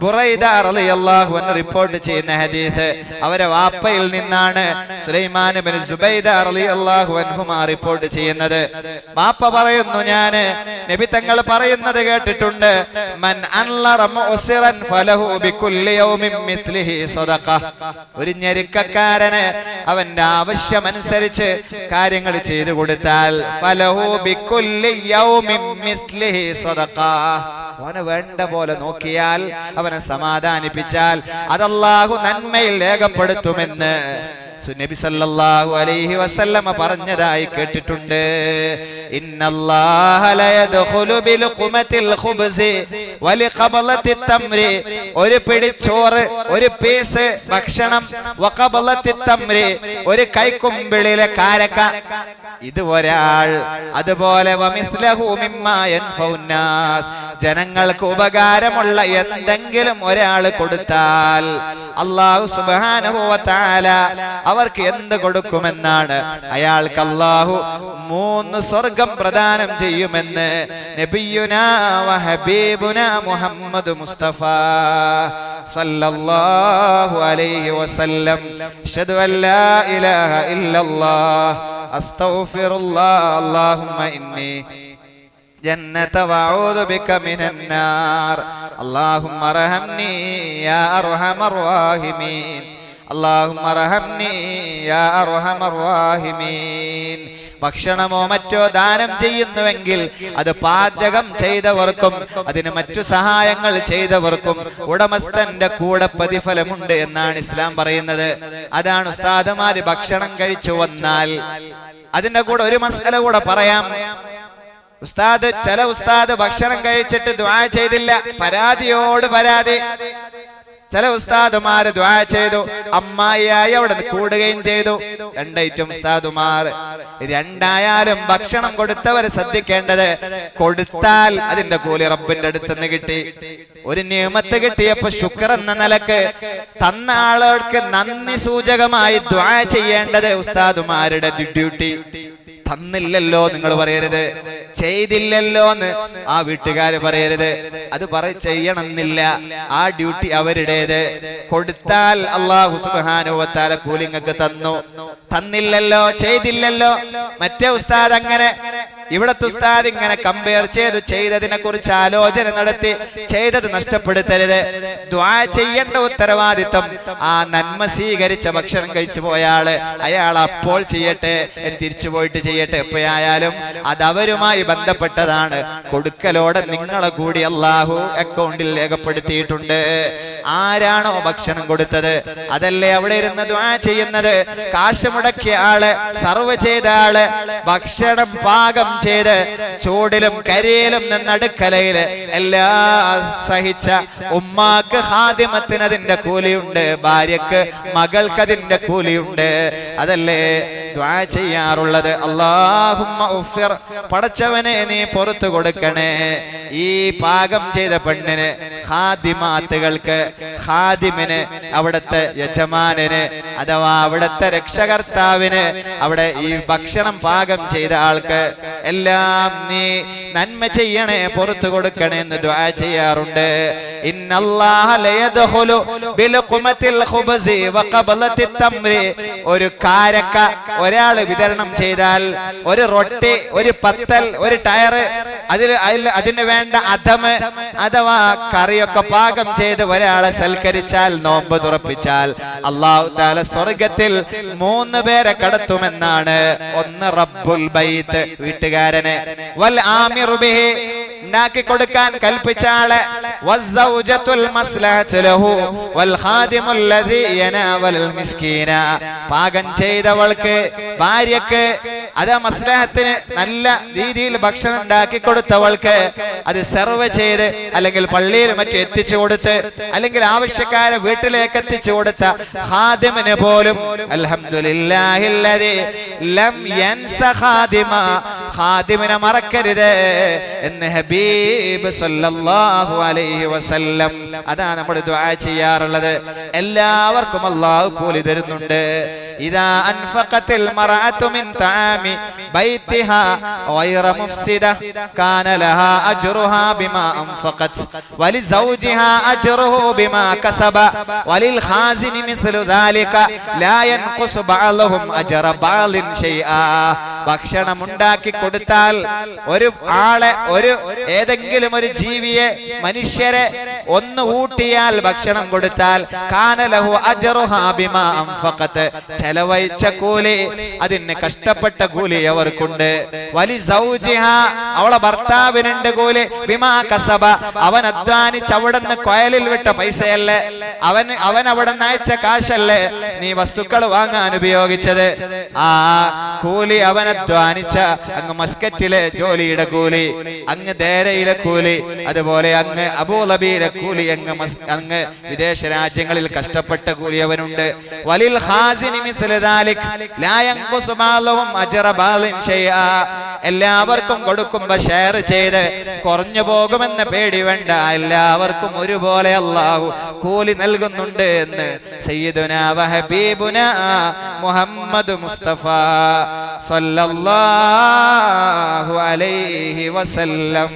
ബുറൈദ റളിയല്ലാഹു അൻഹു റിപ്പോർട്ട് ചെയ്യുന്ന ഹദീസ് അവരെ വാപ്പയിൽ നിന്നാണ് സുലൈമാൻ ബിൻ സുബൈദ റളിയല്ലാഹു അൻഹുമാ റിപ്പോർട്ട് ചെയ്യുന്നത്. വാപ്പ പറയുന്നു, ഞാൻ നബി തങ്ങൾ പറയുന്നത് കേട്ടിട്ടുണ്ട്, മൻ അൻലറ മുഅ്സിറൻ ഫലഹു ബികുല്ലി യൗമിൻ മിത്ലിഹി സദഖ. ഒരു ഞെരുക്കക്കാരന് അവന്റെ ആവശ്യമനുസരിച്ച് കാര്യങ്ങൾ ചെയ്തു കൊടുത്താൽ ഫലഹു ബികുല്ലി യൗമിൻ മിത്ലിഹി സദഖ. അവനെ വേണ്ട പോലെ നോക്കിയാൽ, അവനെ സമാധാനിപ്പിച്ചാൽ അത് അല്ലാഹു നന്മയിൽ രേഖപ്പെടുത്തുമെന്ന് നബി സല്ലല്ലാഹു അലൈഹി വസല്ലമ പറഞ്ഞതായി കേട്ടിട്ടുണ്ട്. ഇന്നല്ലാഹ ലയദ്ഖുലു ബിൽഖുമത്തിൽ ഖുബ്സി വലിഖബലത്തി തംരി. ഒരു പിടി ചോറ്, ഒരു പീസ് ഭക്ഷണം, വഖബലത്തി തംരി, ഒരു കൈക്കുമ്പിളിലെ കാരക്ക, ഇത് ഒരാൾ. അതുപോലെ വമിസ്ലഹു മിമ്മാ യൻഫഉന്നാസ്, ജനങ്ങൾക്ക് ഉപകാരമുള്ള എന്തെങ്കിലും ഒരാൾ കൊടുത്താൽ അല്ലാഹു സുബ്ഹാനഹു വ തആല അവർക്ക് എന്ത് കൊടുക്കുമെന്നാണ്? അയാൾക്ക് അല്ലാഹു 3 സ്വർഗം പ്രദാനം ചെയ്യുമെന്ന് നബിയുനാ വ ഹബീബുനാ മുഹമ്മദ് മുസ്തഫ സല്ലല്ലാഹു അലൈഹി വസല്ലം. അഷ്ഹദു അൻ ലാ ഇലാഹ ഇല്ലല്ലാഹ് അസ്തഗ്ഫിറുല്ലാഹ് അല്ലാഹുമ്മ ഇന്നി ജന്നത വഅഊദു ബിക മിനൻ നാർ. അല്ലാഹുമ്മ അർഹംനി യാ അർഹമർ റഹീമീൻ. അല്ലാഹുമ്മ അർഹംനി യാ അർഹമർ റഹീമീൻ. ഭക്ഷണമോ മറ്റോ ദാനം ചെയ്യുന്നുവെങ്കിൽ അത് പാചകം ചെയ്തവർക്കും അതിന് മറ്റു സഹായങ്ങൾ ചെയ്തവർക്കും ഉടമസ്ഥന്റെ കൂടെ പ്രതിഫലമുണ്ട് എന്നാണ് ഇസ്ലാം പറയുന്നത്. അതാണ് ഉസ്താദുമാര് ഭക്ഷണം കഴിച്ചു വന്നാൽ അതിന്റെ കൂടെ ഒരു മസ്അല കൂടെ പറയാം. ചില ഉസ്താദ് ഭക്ഷണം കഴിച്ചിട്ട് ദുആ ചെയ്തില്ല, പരാതിയോട് പരാതി. ചില ഉസ്താദുമാര് ദുആ ചെയ്തു, അമ്മായിയായി അവിടെ കൂടുകയും ചെയ്തു. 2 ഐറ്റം ഉസ്താദുമാർ. രണ്ടായാലും ഭക്ഷണം കൊടുത്തവർ ശ്രദ്ധിക്കേണ്ടത്, കൊടുത്താൽ അതിന്റെ കൂലി റബ്ബിന്റെ അടുത്തുനിന്ന് കിട്ടി. ഒരു നിയമത്ത് കിട്ടിയപ്പോ ശുക്ർ എന്ന നിലക്ക് തന്ന ആളുകൾക്ക് നന്ദി സൂചകമായി ദുആ ചെയ്യേണ്ടത് ഉസ്താദുമാരുടെ ഡ്യൂട്ടി. തന്നില്ലല്ലോ നിങ്ങൾ പറയരുത്, ചെയ്തില്ലല്ലോ എന്ന് ആ വീട്ടുകാര് പറയരുത്. അത് ചെയ്യണമെന്നില്ല, ആ ഡ്യൂട്ടി അവരുടേത്. കൊടുത്താൽ അല്ലാഹു സുബ്ഹാനഹു വ തആല കൂലി നിങ്ങൾക്ക് തന്നു. തന്നില്ലല്ലോ, ചെയ്തില്ലല്ലോ. മറ്റേ ഉസ്താദ് അങ്ങനെ, ഇവിടത്തെ ഉസ്താദ് ഇങ്ങനെ കമ്പയർ ചെയ്തു, ചെയ്തതിനെ കുറിച്ച് ആലോചന നടത്തി. ചെയ്തത് നഷ്ടപ്പെടുത്തരുത്. ദുആ ചെയ്യേണ്ട ഉത്തരവാദിത്വം ആ നന്മ സ്വീകരിച്ച ഭക്ഷണം കഴിച്ചു പോയാള്, അയാൾ അപ്പോൾ ചെയ്യട്ടെ, തിരിച്ചു പോയിട്ട് ചെയ്യട്ടെ. എപ്പോഴായാലും അത് അവരുമായി ബന്ധപ്പെട്ടതാണ്. കൊടുക്കലോടെ നിങ്ങളെ കൂടി അല്ലാഹു അക്കൗണ്ടിൽ രേഖപ്പെടുത്തിയിട്ടുണ്ട്. ആരാണോ ഭക്ഷണം കൊടുത്തത് അതല്ലേ അവിടെ ഇരുന്ന് ദുആ ചെയ്യുന്നത്. കാശ് മുടക്കിയ ആള്, സർവ് ചെയ്ത ആള്, ഭക്ഷണം പാകം ചെയ്ത് ചൂടിലും കരിയിലും നിന്നടുക്കലയില് എല്ലാം സഹിച്ച ഉമ്മാക്ക് ഖാദിമത്തിന് അതിന്റെ കൂലിയുണ്ട്, ഭാര്യക്ക് മകൾക്ക് അതിന്റെ കൂലിയുണ്ട്. അതല്ലേ ദുആ ചെയ്യാറുള്ളത്. അല്ലാഹുമ്മ ഉഫിർ, പടച്ചവനെ നീ പുറത്തു കൊടുക്കണേ ഈ പാകം ചെയ്ത പെണ്ണിന്, ഖാദിമാത്തുകൾക്ക്, ഖാദിമിന്, അവിടുത്തെ യജമാനന് അഥവാ അവിടുത്തെ രക്ഷകർത്താവിന്, അവിടെ ഈ ഭക്ഷണം പാകം ചെയ്ത ആൾക്ക് എല്ലാം നീ നന്മ ചെയ്യണേ, പുറത്തു കൊടുക്കണേ എന്ന് ദുആ ചെയ്യാറുണ്ട്. ഇന്നല്ലാഹ ലയദ്ഖുലു ബിൽഖുമത്തിൽ ഖുബ്സി വഖബലത്തി തംരി. ഒരു കാരക്ക ഒരാൾ വിതരണം ചെയ്താൽ, ഒരു റൊട്ടി, ഒരു പത്തൽ, ഒരു ടയർ, അതിന് വേണ്ട അധമ് അഥവാ കറിയൊക്കെ പാകം ചെയ്ത് ഒരാളെ സൽക്കരിച്ചാൽ, നോമ്പ് തുറപ്പിച്ചാൽ അല്ലാഹു തആല സ്വർഗ്ഗത്തിൽ 3 പേരെ കടത്തുമെന്നാണ്. ഒന്ന് റബ്ബുൽ ബൈത്ത്, വീട്ടുകാരനെ, വൽ ആമിറു ബിഹി, ഉണ്ടാക്കി കൊടുക്കാൻ കൽപ്പിച്ച ആളെ, വസ്സൗജത്തുൽ മസ്ലഹതു ലഹു വൽ ഖാദിമുൽ ലദി യനാവൽ മിസ്കീന, പാകം ചെയ്തവൾക്ക്, ഭാര്യക്ക്, അത് മസ്ലഹത്തിന് നല്ല രീതിയിൽ ഭക്ഷണം ഉണ്ടാക്കി കൊടുത്തവൾക്ക് അത് സെർവ് ചെയ്ത് അല്ലെങ്കിൽ പള്ളിയിൽ മറ്റും എത്തിച്ചു കൊടുത്ത് അല്ലെങ്കിൽ ആവശ്യക്കാരെ വീട്ടിലേക്ക് എത്തിച്ചു കൊടുത്ത ഖാദിമിന് പോലും അൽഹംദുലില്ലാഹില്ലദി ലം യൻസ ഖാദിമ, ഖാദിമിനെ മറക്കരുത് എന്ന് ഹബീബ് സല്ലല്ലാഹു അലൈഹി വസല്ലം. അതാണ് നമ്മൾ ദുആ ചെയ്യാറുള്ളത്. എല്ലാവർക്കും അല്ലാഹു കൂലി തരുന്നുണ്ട്. ഇദാ അൻഫഖത്തിൽ മർഅതു മിൻ തആമി ബൈതിഹാ ഗൈറ മുഫ്സിദ കാന ലഹാ അജ്റുഹാ ബിമാ അൻഫഖത് വലിസൗജിഹാ അജ്റുഹു ബിമാ കസബ വലിൽ ഖാസിനി മിസ്ലു ദാലിക ലാ യൻഖുസു ബഅലഹും അജ്റ ബഅലിൻ ഷൈആ. ഭക്ഷണം ഉണ്ടാക്കി കൊടുത്താൽ ഒരു ആളെ ഏതെങ്കിലും ഒരു ജീവിയെ മനുഷ്യരെ ഒന്ന് ഊട്ടിയാൽ ഭക്ഷണം കൊടുത്താൽ കാനലഹു അജ്റുഹാ ബിമാ അൻഫഖത് ചെലവഴിച്ച കൂലി അതിന് കഷ്ടപ്പെട്ട കൂലി അവർക്കുണ്ട്. വലി സൗജിഹാ അവളെ ഭർത്താവിനുണ്ട് കൂലി ബിമാ കസബ അവൻ അധ്വാനിച്ച് അവിടുന്ന് കൊയലിൽ വിട്ട പൈസയല്ലേ, അവൻ അവിടെ നിന്ന് അയച്ച കാശല്ലേ നീ വസ്തുക്കൾ വാങ്ങാൻ ഉപയോഗിച്ചത്. ആ കൂലി അവൻ അധ്വാനിച്ച അങ്ങ് മസ്കറ്റിലെ ജോലിയുടെ കൂലി, അങ്ങ് ദേരയിലെ കൂലി, അതുപോലെ അങ്ങ് അബൂദബിയിലെ കൂലി, അങ്ങ് വിദേശ രാജ്യങ്ങളിൽ കഷ്ടപ്പെട്ട കൂലി അവനുണ്ട്. വലിൽ ഖാസിനി മിസ്ലു ദാലിക് ലാ യൻഖുസു ബഅലഹും അജ്റ ബഅലിൻ ഷൈആ. എല്ലാവർക്കും കൊടുക്കുമ്പോ ഷെയർ ചെയ്ത് കുറഞ്ഞു പോകുമെന്ന് പേടി വേണ്ട, എല്ലാവർക്കും ഒരുപോലെ അല്ലാഹു കൂലി നൽകുന്നുണ്ട് എന്ന് സയ്യിദുനാ വഹബീബുനാ മുഹമ്മദ് മുസ്തഫ സല്ലല്ലാഹു അലൈഹി വസല്ലം.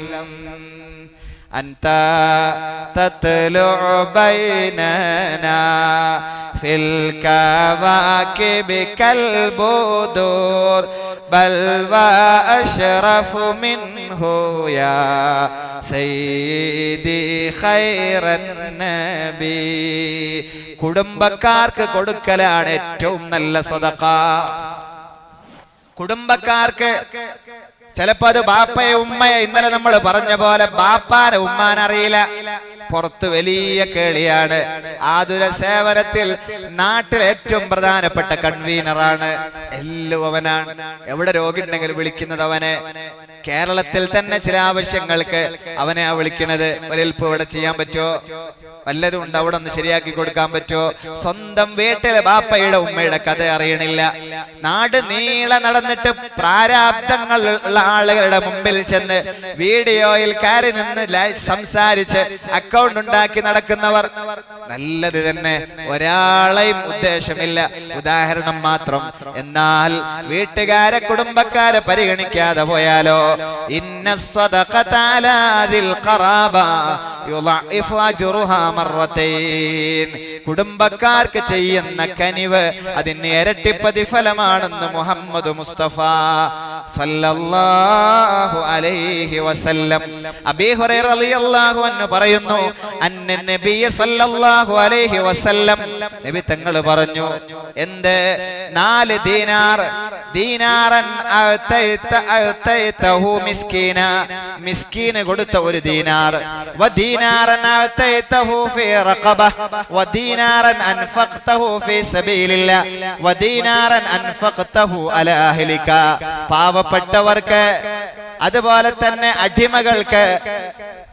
അൻത തത്ലുഉ ബൈനനാ ഫിൽ കവാകിബി കൽ ബുദൂർ ബൽ വഅശ്റഫു മിൻഹു യാ സയ്യിദി ഖൈറൻ നബി. കുടുംബക്കാർക്ക് കൊടുക്കലാണ് ഏറ്റവും നല്ല സദഖ. കുടുംബക്കാർക്ക് ചിലപ്പോ അത് ബാപ്പയെ ഉമ്മയെ, ഇന്നലെ നമ്മൾ പറഞ്ഞ പോലെ ബാപ്പാനെ ഉമ്മാനറിയില്ല, പുറത്ത് വലിയ കേളിയാണ്. ആതുര സേവനത്തിൽ നാട്ടിൽ ഏറ്റവും പ്രധാനപ്പെട്ട കൺവീനറാണ്, എല്ലാം അവനാണ്. എവിടെ രോഗി ഉണ്ടെങ്കിൽ വിളിക്കുന്നത് അവനെ. കേരളത്തിൽ തന്നെ ചില ആവശ്യങ്ങൾക്ക് അവനെ വിളിക്കുന്നത്. ഒരു ഹെൽപ്പ് ഇവിടെ ചെയ്യാൻ പറ്റുമോ, വല്ലതും ഉണ്ട് അവിടെ ഒന്ന് ശരിയാക്കി കൊടുക്കാൻ പറ്റുമോ? സ്വന്തം വീട്ടിലെ ബാപ്പയുടെ ഉമ്മയുടെ കഥ അറിയണില്ല. നാട് നീളെ നടന്നിട്ട് പ്രാരാബ്ദങ്ങൾ ഉള്ള ആളുകളുടെ മുമ്പിൽ ചെന്ന് വീഡിയോയിൽ കയറി നിന്ന് സംസാരിച്ച് അക്കൗണ്ട് ഉണ്ടാക്കി നടക്കുന്നവർ നല്ലത് തന്നെ, ഒരാളെയും ഉദ്ദേശമില്ല, ഉദാഹരണം മാത്രം. എന്നാൽ വീട്ടുകാരെ കുടുംബക്കാരെ പരിഗണിക്കാതെ പോയാലോ, ഇന്ന സ്വദഖത അലാ ദിൽ ഖറാബ യുളഇഫു അജ്റുഹാ മർറതൈൻ. കുടുംബക്കാർക്ക് ചെയ്യുന്ന കനിവ് അതിന് ഇരട്ടി പ്രതിഫലമാണെന്ന് മുഹമ്മദ് മുസ്തഫ സല്ലല്ലാഹു അലൈഹി വസല്ലം. അബീ ഹുറൈറ റളിയല്ലാഹു അൻഹു പറയുന്നു, അന്ന നബിയ സല്ലല്ലാഹു അലൈഹി വസല്ലം, നബി തങ്ങൾ പറഞ്ഞു, എന്ത് 4 ദീനാറൻ അഅതൈതഹു മിസ്കീന, മിസ്കീന് കൊടുത്ത 1 ദീനാർ, വദീനാറൻ അഅതൈതഹു ഫീ റഖബ, വദീനാറൻ അൻഫഖതഹു ഫീ സബീലില്ലാ, വദീനാറൻ അൻഫഖതഹു അലാ അഹ്ലിക. പാവപ്പെട്ടവർക്ക്, അതുപോലെ തന്നെ അടിമകൾക്ക്,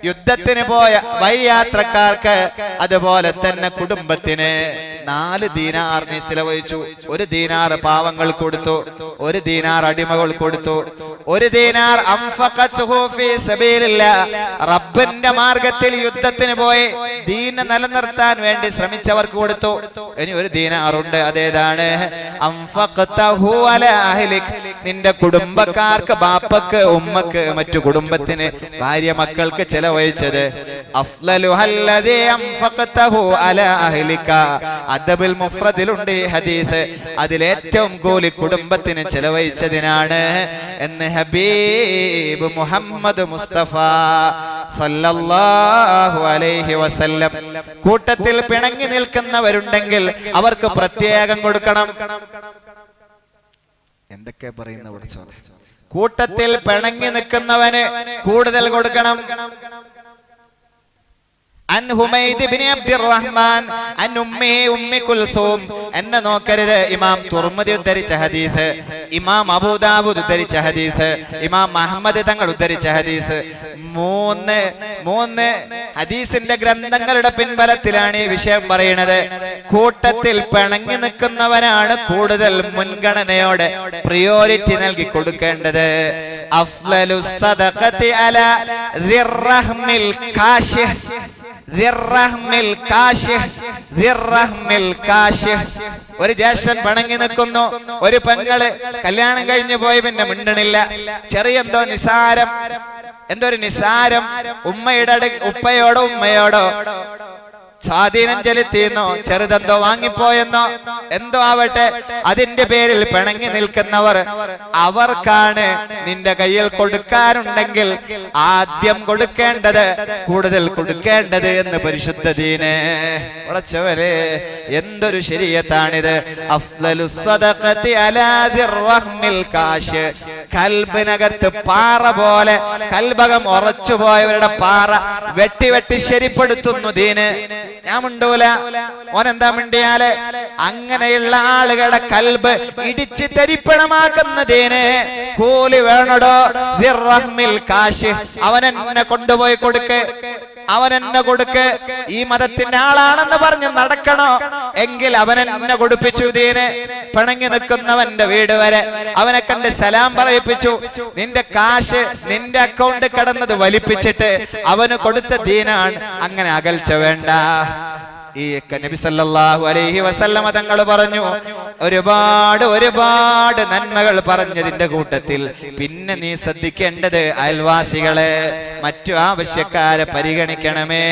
യുദ്ധത്തിന് പോയ വഴിയാത്രക്കാർക്ക്, അതുപോലെ തന്നെ കുടുംബത്തിന് 4 ദീനാർ നീ ചിലവഴിച്ചു. 1 ദീനാർ പാവങ്ങൾ കൊടുത്തു, 1 ദീനാർ അടിമകൾ കൊടുത്തു, 1 ദീനാർ അൻഫഖതുഹു ഫീ സബീലില്ലാ, റബ്ബിന്റെ മാർഗത്തിൽ യുദ്ധത്തിന് പോയി ദീൻ നിലനിർത്താൻ വേണ്ടി ശ്രമിച്ചവർക്ക് കൊടുത്തു. ഇനി 1 ദീനാർ ഉണ്ട്, അതേതാണ്? അൻഫഖതഹു അലാ അഹ്ലിക്, നിന്റെ കുടുംബക്കാർക്ക്, ബാപ്പക്ക്, ഉമ്മക്ക്, മറ്റു കുടുംബത്തിന്, ഭാര്യ മക്കൾക്ക് ചെലവഴിച്ചത്. അഫ്ളലുഹല്ലദീ അൻഫഖതഹു അലാ അഹ്ലിക, അദബുൽ മുഫ്രദിലുണ്ട് ഈ ഹദീസ്. അതിലേറ്റവും കൂലി കുടുംബത്തിന് ചെലവഴിച്ചതിനാണ് എന്ന് ഹബീബ് മുഹമ്മദ് മുസ്തഫ സല്ലല്ലാഹു അലൈഹി വസല്ലം. കൂട്ടത്തിൽ പിണങ്ങി നിൽക്കുന്നവരുണ്ടെങ്കിൽ അവർക്ക് പ്രത്യേകം കൊടുക്കണം. എന്തൊക്കെ പറയുന്ന പഠിച്ചോനെ, കൂട്ടത്തിൽ പിണങ്ങി നിൽക്കുന്നവന് കൂടുതൽ കൊടുക്കണം. അൻ ഹുമൈദ് ഇബ്നു അബ്ദുറഹ്മാൻ അൻ ഉമ്മി കുൽസൂം, എന്നെ നോക്കരുത്, ഇമാം തുർമുദി ഉദ്ധരിച്ച ഹദീസ്, ഇമാം അബൂദാവൂദ് ഉദ്ധരിച്ച ഹദീസ്, ഇമാം അഹ്മദ് തങ്ങൾ ഉദ്ധരിച്ച ഹദീസ്. മൂന്ന് ഹദീസിന്റെ ഗ്രന്ഥങ്ങളുടെ പിൻബലത്തിലാണ് ഈ വിഷയം പറയുന്നത്. കൂട്ടത്തിൽ പിണങ്ങി നിൽക്കുന്നവനാണ് കൂടുതൽ മുൻഗണനയോടെ പ്രിയോറിറ്റി നൽകി കൊടുക്കേണ്ടത്. അഫ്ളലു സദഖതി അലാ ദിർറഹ്മിൽ കാശിഹ്, ഒരു ജ്യേഷ്ഠൻ പിണങ്ങി നിൽക്കുന്നു, ഒരു പെങ്ങള് കല്യാണം കഴിഞ്ഞു പോയി, പിന്നെ മിണ്ടണില്ല. ചെറിയ എന്തോ ഒരു നിസാരം ഉപ്പയോടോ ഉമ്മയോടോ സ്വാധീനം ചെലുത്തിയെന്നോ ചെറുതെന്തോ വാങ്ങിപ്പോയെന്നോ എന്തോ ആവട്ടെ, അതിന്റെ പേരിൽ പിണങ്ങി നിൽക്കുന്നവർ, അവർക്കാണ് നിന്റെ കയ്യിൽ കൊടുക്കാനുണ്ടെങ്കിൽ ആദ്യം കൊടുക്കേണ്ടത്, കൂടുതൽ കൊടുക്കേണ്ടത് എന്ന് പരിശുദ്ധ ദീന്. ഉറച്ചവരെ, എന്തൊരു ശരീഅത്താണിത്. അഫ്ളലു സ്വദഖതി അലാ ദിർറഹ്മിൽ കാശ്. കൽബിനകത്ത് പാറ പോലെ, കൽബകം ഉറച്ചുപോയവരുടെ പാറ വെട്ടി വെട്ടി ശരിപ്പെടുത്തുന്നു ദീന്. ഞാൻ മിണ്ടൂല, ഓനെന്താ മിണ്ടിയാല്? അങ്ങനെയുള്ള ആളുകളുടെ കൽബ് ഇടിച്ച് തരിപ്പണമാക്കുന്നതിന് കൂലി വേണടോ. ദിർറഹ്മിൽ കാശ്. അവനെന്നെ കൊണ്ടുപോയി കൊടുക്ക്, അവനെന്നെ കൊടുക്ക്. ഈ മതത്തിന്റെ ആളാണെന്ന് പറഞ്ഞ് നടക്കണോ എങ്കിൽ അവനെന്നെ കൊടുപ്പിച്ചു ദീന്. പിണങ്ങി നിൽക്കുന്നവന്റെ വീട് വരെ അവനെ കണ്ട് സലാം പറയിപ്പിച്ചു. നിന്റെ കാശ് നിന്റെ അക്കൗണ്ട് കടന്നത് വലിപ്പിച്ചിട്ട് അവന് കൊടുത്ത ദീനാണ്. അങ്ങനെ അകൽച്ച വേണ്ട. ഈ നബി സല്ലല്ലാഹു അലൈഹി വസല്ലമ തങ്ങൾ പറഞ്ഞു, ഒരുപാട് നന്മകൾ പറഞ്ഞതിന്റെ കൂട്ടത്തിൽ പിന്നെ നീ ശ്രദ്ധിക്കേണ്ടത് അയൽവാസികളെ, മറ്റു ആവശ്യക്കാരെ പരിഗണിക്കണമേ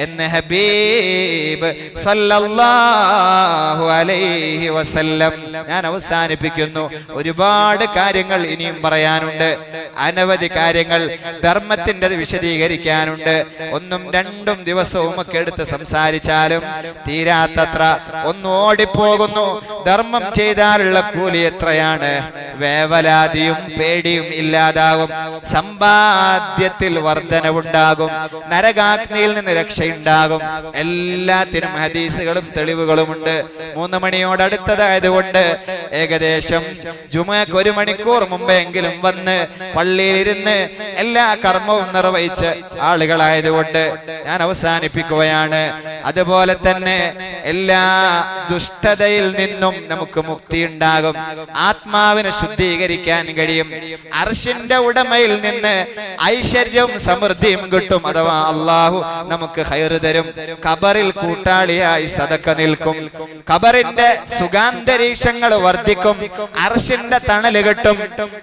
എന്ന് ഹബീബ് സല്ലല്ലാഹു അലൈഹി വസല്ലം. ഞാൻ അവസാനിപ്പിക്കുന്നു. ഒരുപാട് കാര്യങ്ങൾ ഇനിയും പറയാനുണ്ട്, അനവധി കാര്യങ്ങൾ ധർമ്മത്തിന്റെ വിശദീകരിക്കാനുണ്ട്. ഒന്നും രണ്ടും ദിവസവും ഒക്കെ എടുത്ത് സംസാരിച്ചാലും തീരാത്തത്ര. ഒന്ന് ഓടിപ്പോകുന്നു. ധർമ്മം ചെയ്താലുള്ള കൂലി എത്രയാണ്? വേവലാതിയും പേടിയും ഇല്ലാതാകും, സമ്പാദ്യത്തിൽ വർധനവുണ്ടാകും, നരകാഗ്നിയിൽ നിന്ന് രക്ഷയുണ്ടാകും. എല്ലാത്തിനും ഹദീസുകളും തെളിവുകളുമുണ്ട്. 3 മണിയോടടുത്തതായതുകൊണ്ട് ഏകദേശം ജുമഅക്ക് 1 മണിക്കൂർ മുമ്പെങ്കിലും വന്ന് പള്ളിയിലിരുന്ന് എല്ലാ കർമ്മവും നിർവഹിച്ച ആളുകളായതുകൊണ്ട് ഞാൻ അവസാനിപ്പിക്കുകയാണ്. അതുപോലെ തന്നെ എല്ലാ ദുഷ്ടതയിൽ നിന്നും നമുക്ക് മുക്തി ഉണ്ടാകും, ആത്മാവിനെ ശുദ്ധീകരിക്കാൻ കഴിയും. അർശിന്റെ ഉടമയിൽ നിന്ന് ഐശ്വര്യവും സമൃദ്ധിയും കിട്ടും, അഥവാ അള്ളാഹു നമുക്ക് ഖൈർ തരും. ഖബറിൽ കൂട്ടാളിയായി സദക്ക നിൽക്കും, ഖബറിന്റെ സുഗാന്തരീക്ഷങ്ങൾ വർദ്ധിക്കും, അർശിന്റെ തണല് കിട്ടും.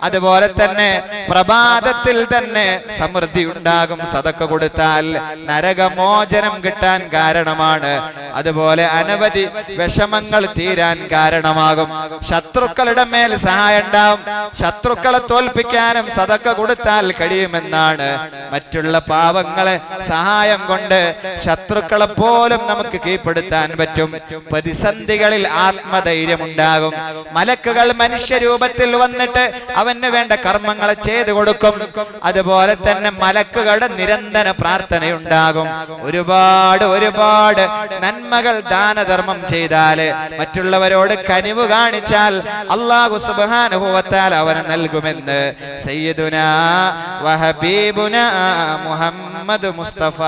അതുപോലെ തന്നെ പ്രഭാതത്തിൽ തന്നെ സമൃദ്ധി ഉണ്ടാകും. സദക്ക കൊടുത്താൽ നരകമോചനം കിട്ടാൻ കാരണമാണ്. അതുപോലെ അനവധി വിഷമങ്ങൾ തീരാൻ കാരണമാകും. ശത്രുക്കളുടെ മേൽ സഹായം ഉണ്ടാവും. ശത്രുക്കളെ തോൽപ്പിക്കാനും സദക്ക കൊടുത്താൽ കഴിയുമെന്നാണ്. മറ്റുള്ള പാവങ്ങളെ സഹായം കൊണ്ട് ശത്രുക്കളെ പോലും നമുക്ക് കീഴ്പ്പെടുത്താൻ പറ്റും. പ്രതിസന്ധികളിൽ ആത്മധൈര്യം ഉണ്ടാകും. മലക്കുകൾ മനുഷ്യരൂപത്തിൽ വന്നിട്ട് അവന് വേണ്ട കർമ്മങ്ങളെ ചെയ്തു കൊടുക്കും. അതുപോലെ തന്നെ മലക്കുകളുടെ നിരന്തര പ്രാർത്ഥനയുണ്ടാകും. ഒരുപാട് നന്മകൾ ദാനധർമ്മം ചെയ്താല്, മറ്റുള്ളവരോട് കനിവ് കാണിച്ചാൽ അല്ലാഹു സുബ്ഹാനഹു വ തആല അവന് നൽകുമെന്ന് സയ്യിദുനാ വഹബീബുനാ മുഹമ്മദ് മുസ്തഫ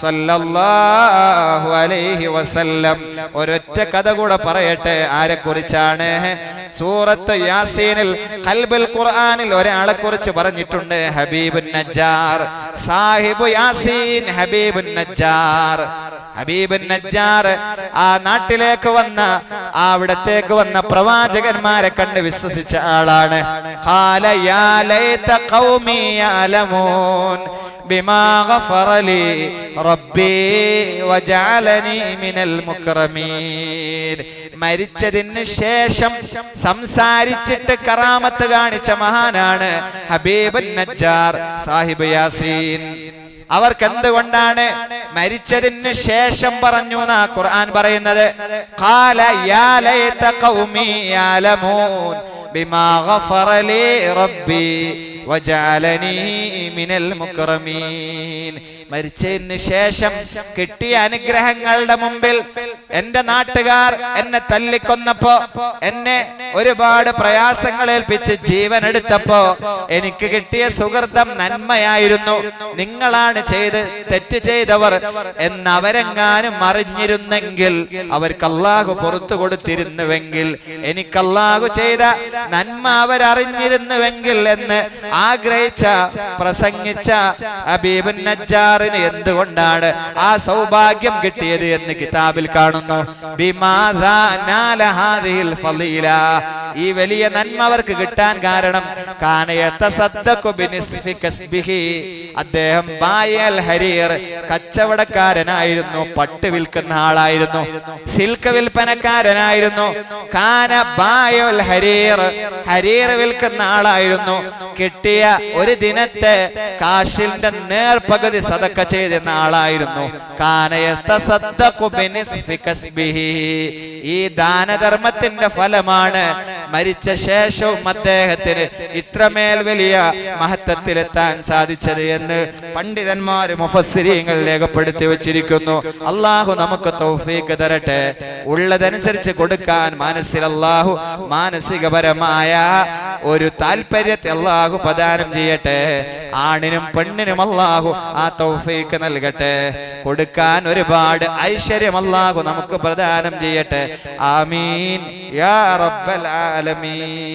സല്ലല്ലാഹു അലൈഹി വസല്ലം. ഒരൊറ്റ കഥ കൂടെ പറയട്ടെ. ആരെക്കുറിച്ചാണ്? സൂറത്ത് യാസീനിൽ ഖൽബുൽ ഖുർആനിൽ ഒരാളെ കുറിച്ച് പറഞ്ഞിട്ടുണ്ട്, ഹബീബുൻ നജ്ജാർ. സാഹിബു യാസീൻ ഹബീബുൻ നജ്ജാർ. ഹബീബുൻ നജ്ജാർ ആ നാട്ടിലേക്ക് വന്ന, അവിടത്തേക്ക് വന്ന പ്രവാചകന്മാരെ കണ്ട് വിശ്വസിച്ച ആളാണ്. ഖാല യാ ലൈത ഖൗമി യഅലമൂൻ ബിമാ ഗഫറ ലി റബ്ബി വജഅലനി മിനൽ മുക്രമീൻ. മരിച്ചതിന് ശേഷം സംസാരിച്ചിട്ട് കറാമത്ത് കാണിച്ച മഹാനാണ് ഹബീബുൻ നജ്ജാർ സാഹിബ് യാസീൻ. അവർക്ക് എന്തുകൊണ്ടാണ് മരിച്ചതിന് ശേഷം പറഞ്ഞു എന്നാ ഖുർആൻ പറയുന്നത്? ഖാല യാ ലൈത ഖൗമി യഅലമൂൻ ബിമാ ഗഫറ ലി റബ്ബി വജഅലനി മിനൽ മുക്രമീൻ. മരിച്ചതിന് ശേഷം കിട്ടിയ അനുഗ്രഹങ്ങളുടെ മുമ്പിൽ എന്റെ നാട്ടുകാർ എന്നെ തല്ലിക്കൊന്നപ്പോ, എന്നെ ഒരുപാട് പ്രയാസങ്ങൾ ഏൽപ്പിച്ച് ജീവൻ എടുത്തപ്പോ എനിക്ക് കിട്ടിയ സുഹൃതം നന്മയായിരുന്നു. നിങ്ങളാണ് തെറ്റ് ചെയ്തവർ എന്നവരെങ്ങാനും അറിഞ്ഞിരുന്നെങ്കിൽ, അവർക്ക് അല്ലാഹു പുറത്തു കൊടുത്തിരുന്നുവെങ്കിൽ, എനിക്ക് അല്ലാഹു ചെയ്ത നന്മ അവരറിഞ്ഞിരുന്നുവെങ്കിൽ എന്ന് ആഗ്രഹിച്ച പ്രസംഗിച്ച ഹബീബുൻ നജ്ജാർ മുസ്ലിയാറിന് എന്തുകൊണ്ടാണ് ആ സൗഭാഗ്യം കിട്ടിയത് എന്ന് കിതാബിൽ കാണുന്നു. ബിമാദാ നാല ഹാദിഹിൽ ഫളീല, ഈ വലിയ നന്മ അവർക്ക് കിട്ടാൻ കാരണം കാന യതസദ്ദഖു ബിനിസ്ഫി കസ്ബിഹി, അദ്ദേഹം ബായൽ ഹരീർ, കച്ചവടക്കാരനായിരുന്നു, പട്ട് വിൽക്കുന്ന ആളായിരുന്നു, സിൽക്ക് വിൽപ്പനക്കാരനായിരുന്നു. കാന ബായൽ ഹരീർ, ഹരീർ വിൽക്കുന്ന ആളായിരുന്നു. കിട്ടിയ ഒരു ദിനത്തെ കാശിന്റെ നേർപകുതി സദക്ക ചെയ്തിരുന്ന ആളായിരുന്നു. കാന യതസദ്ദഖു ബിനിസ്ഫി കസ്ബിഹി, ഈ ദാനധർമ്മത്തിന്റെ ഫലമാണ് മരിച്ച ശേഷവും അദ്ദേഹത്തിന് ഇത്രമേൽ വലിയ മഹത്വത്തിലെത്താൻ സാധിച്ചത് എന്ന് പണ്ഡിതന്മാർ മുഫസ്സിരീങ്ങൾ രേഖപ്പെടുത്തി വച്ചിരിക്കുന്നു. അള്ളാഹു നമുക്ക് തൗഫീഖ് തരട്ടെ. ഉള്ളതനുസരിച്ച് കൊടുക്കാൻ മനസ്സിൽ അള്ളാഹു മാനസികപരമായ ഒരു താല്പര്യത്തെ അള്ളാഹു പ്രദാനം ചെയ്യട്ടെ. ആണിനും പെണ്ണിനും അള്ളാഹു ആ തൗഫീഖ് നൽകട്ടെ. കൊടുക്കാൻ ഒരുപാട് ഐശ്വര്യം അള്ളാഹു നമുക്ക് പ്രദാനം ചെയ്യട്ടെ. ആമീൻ യാ റബ്ബൽ ആലമീൻ.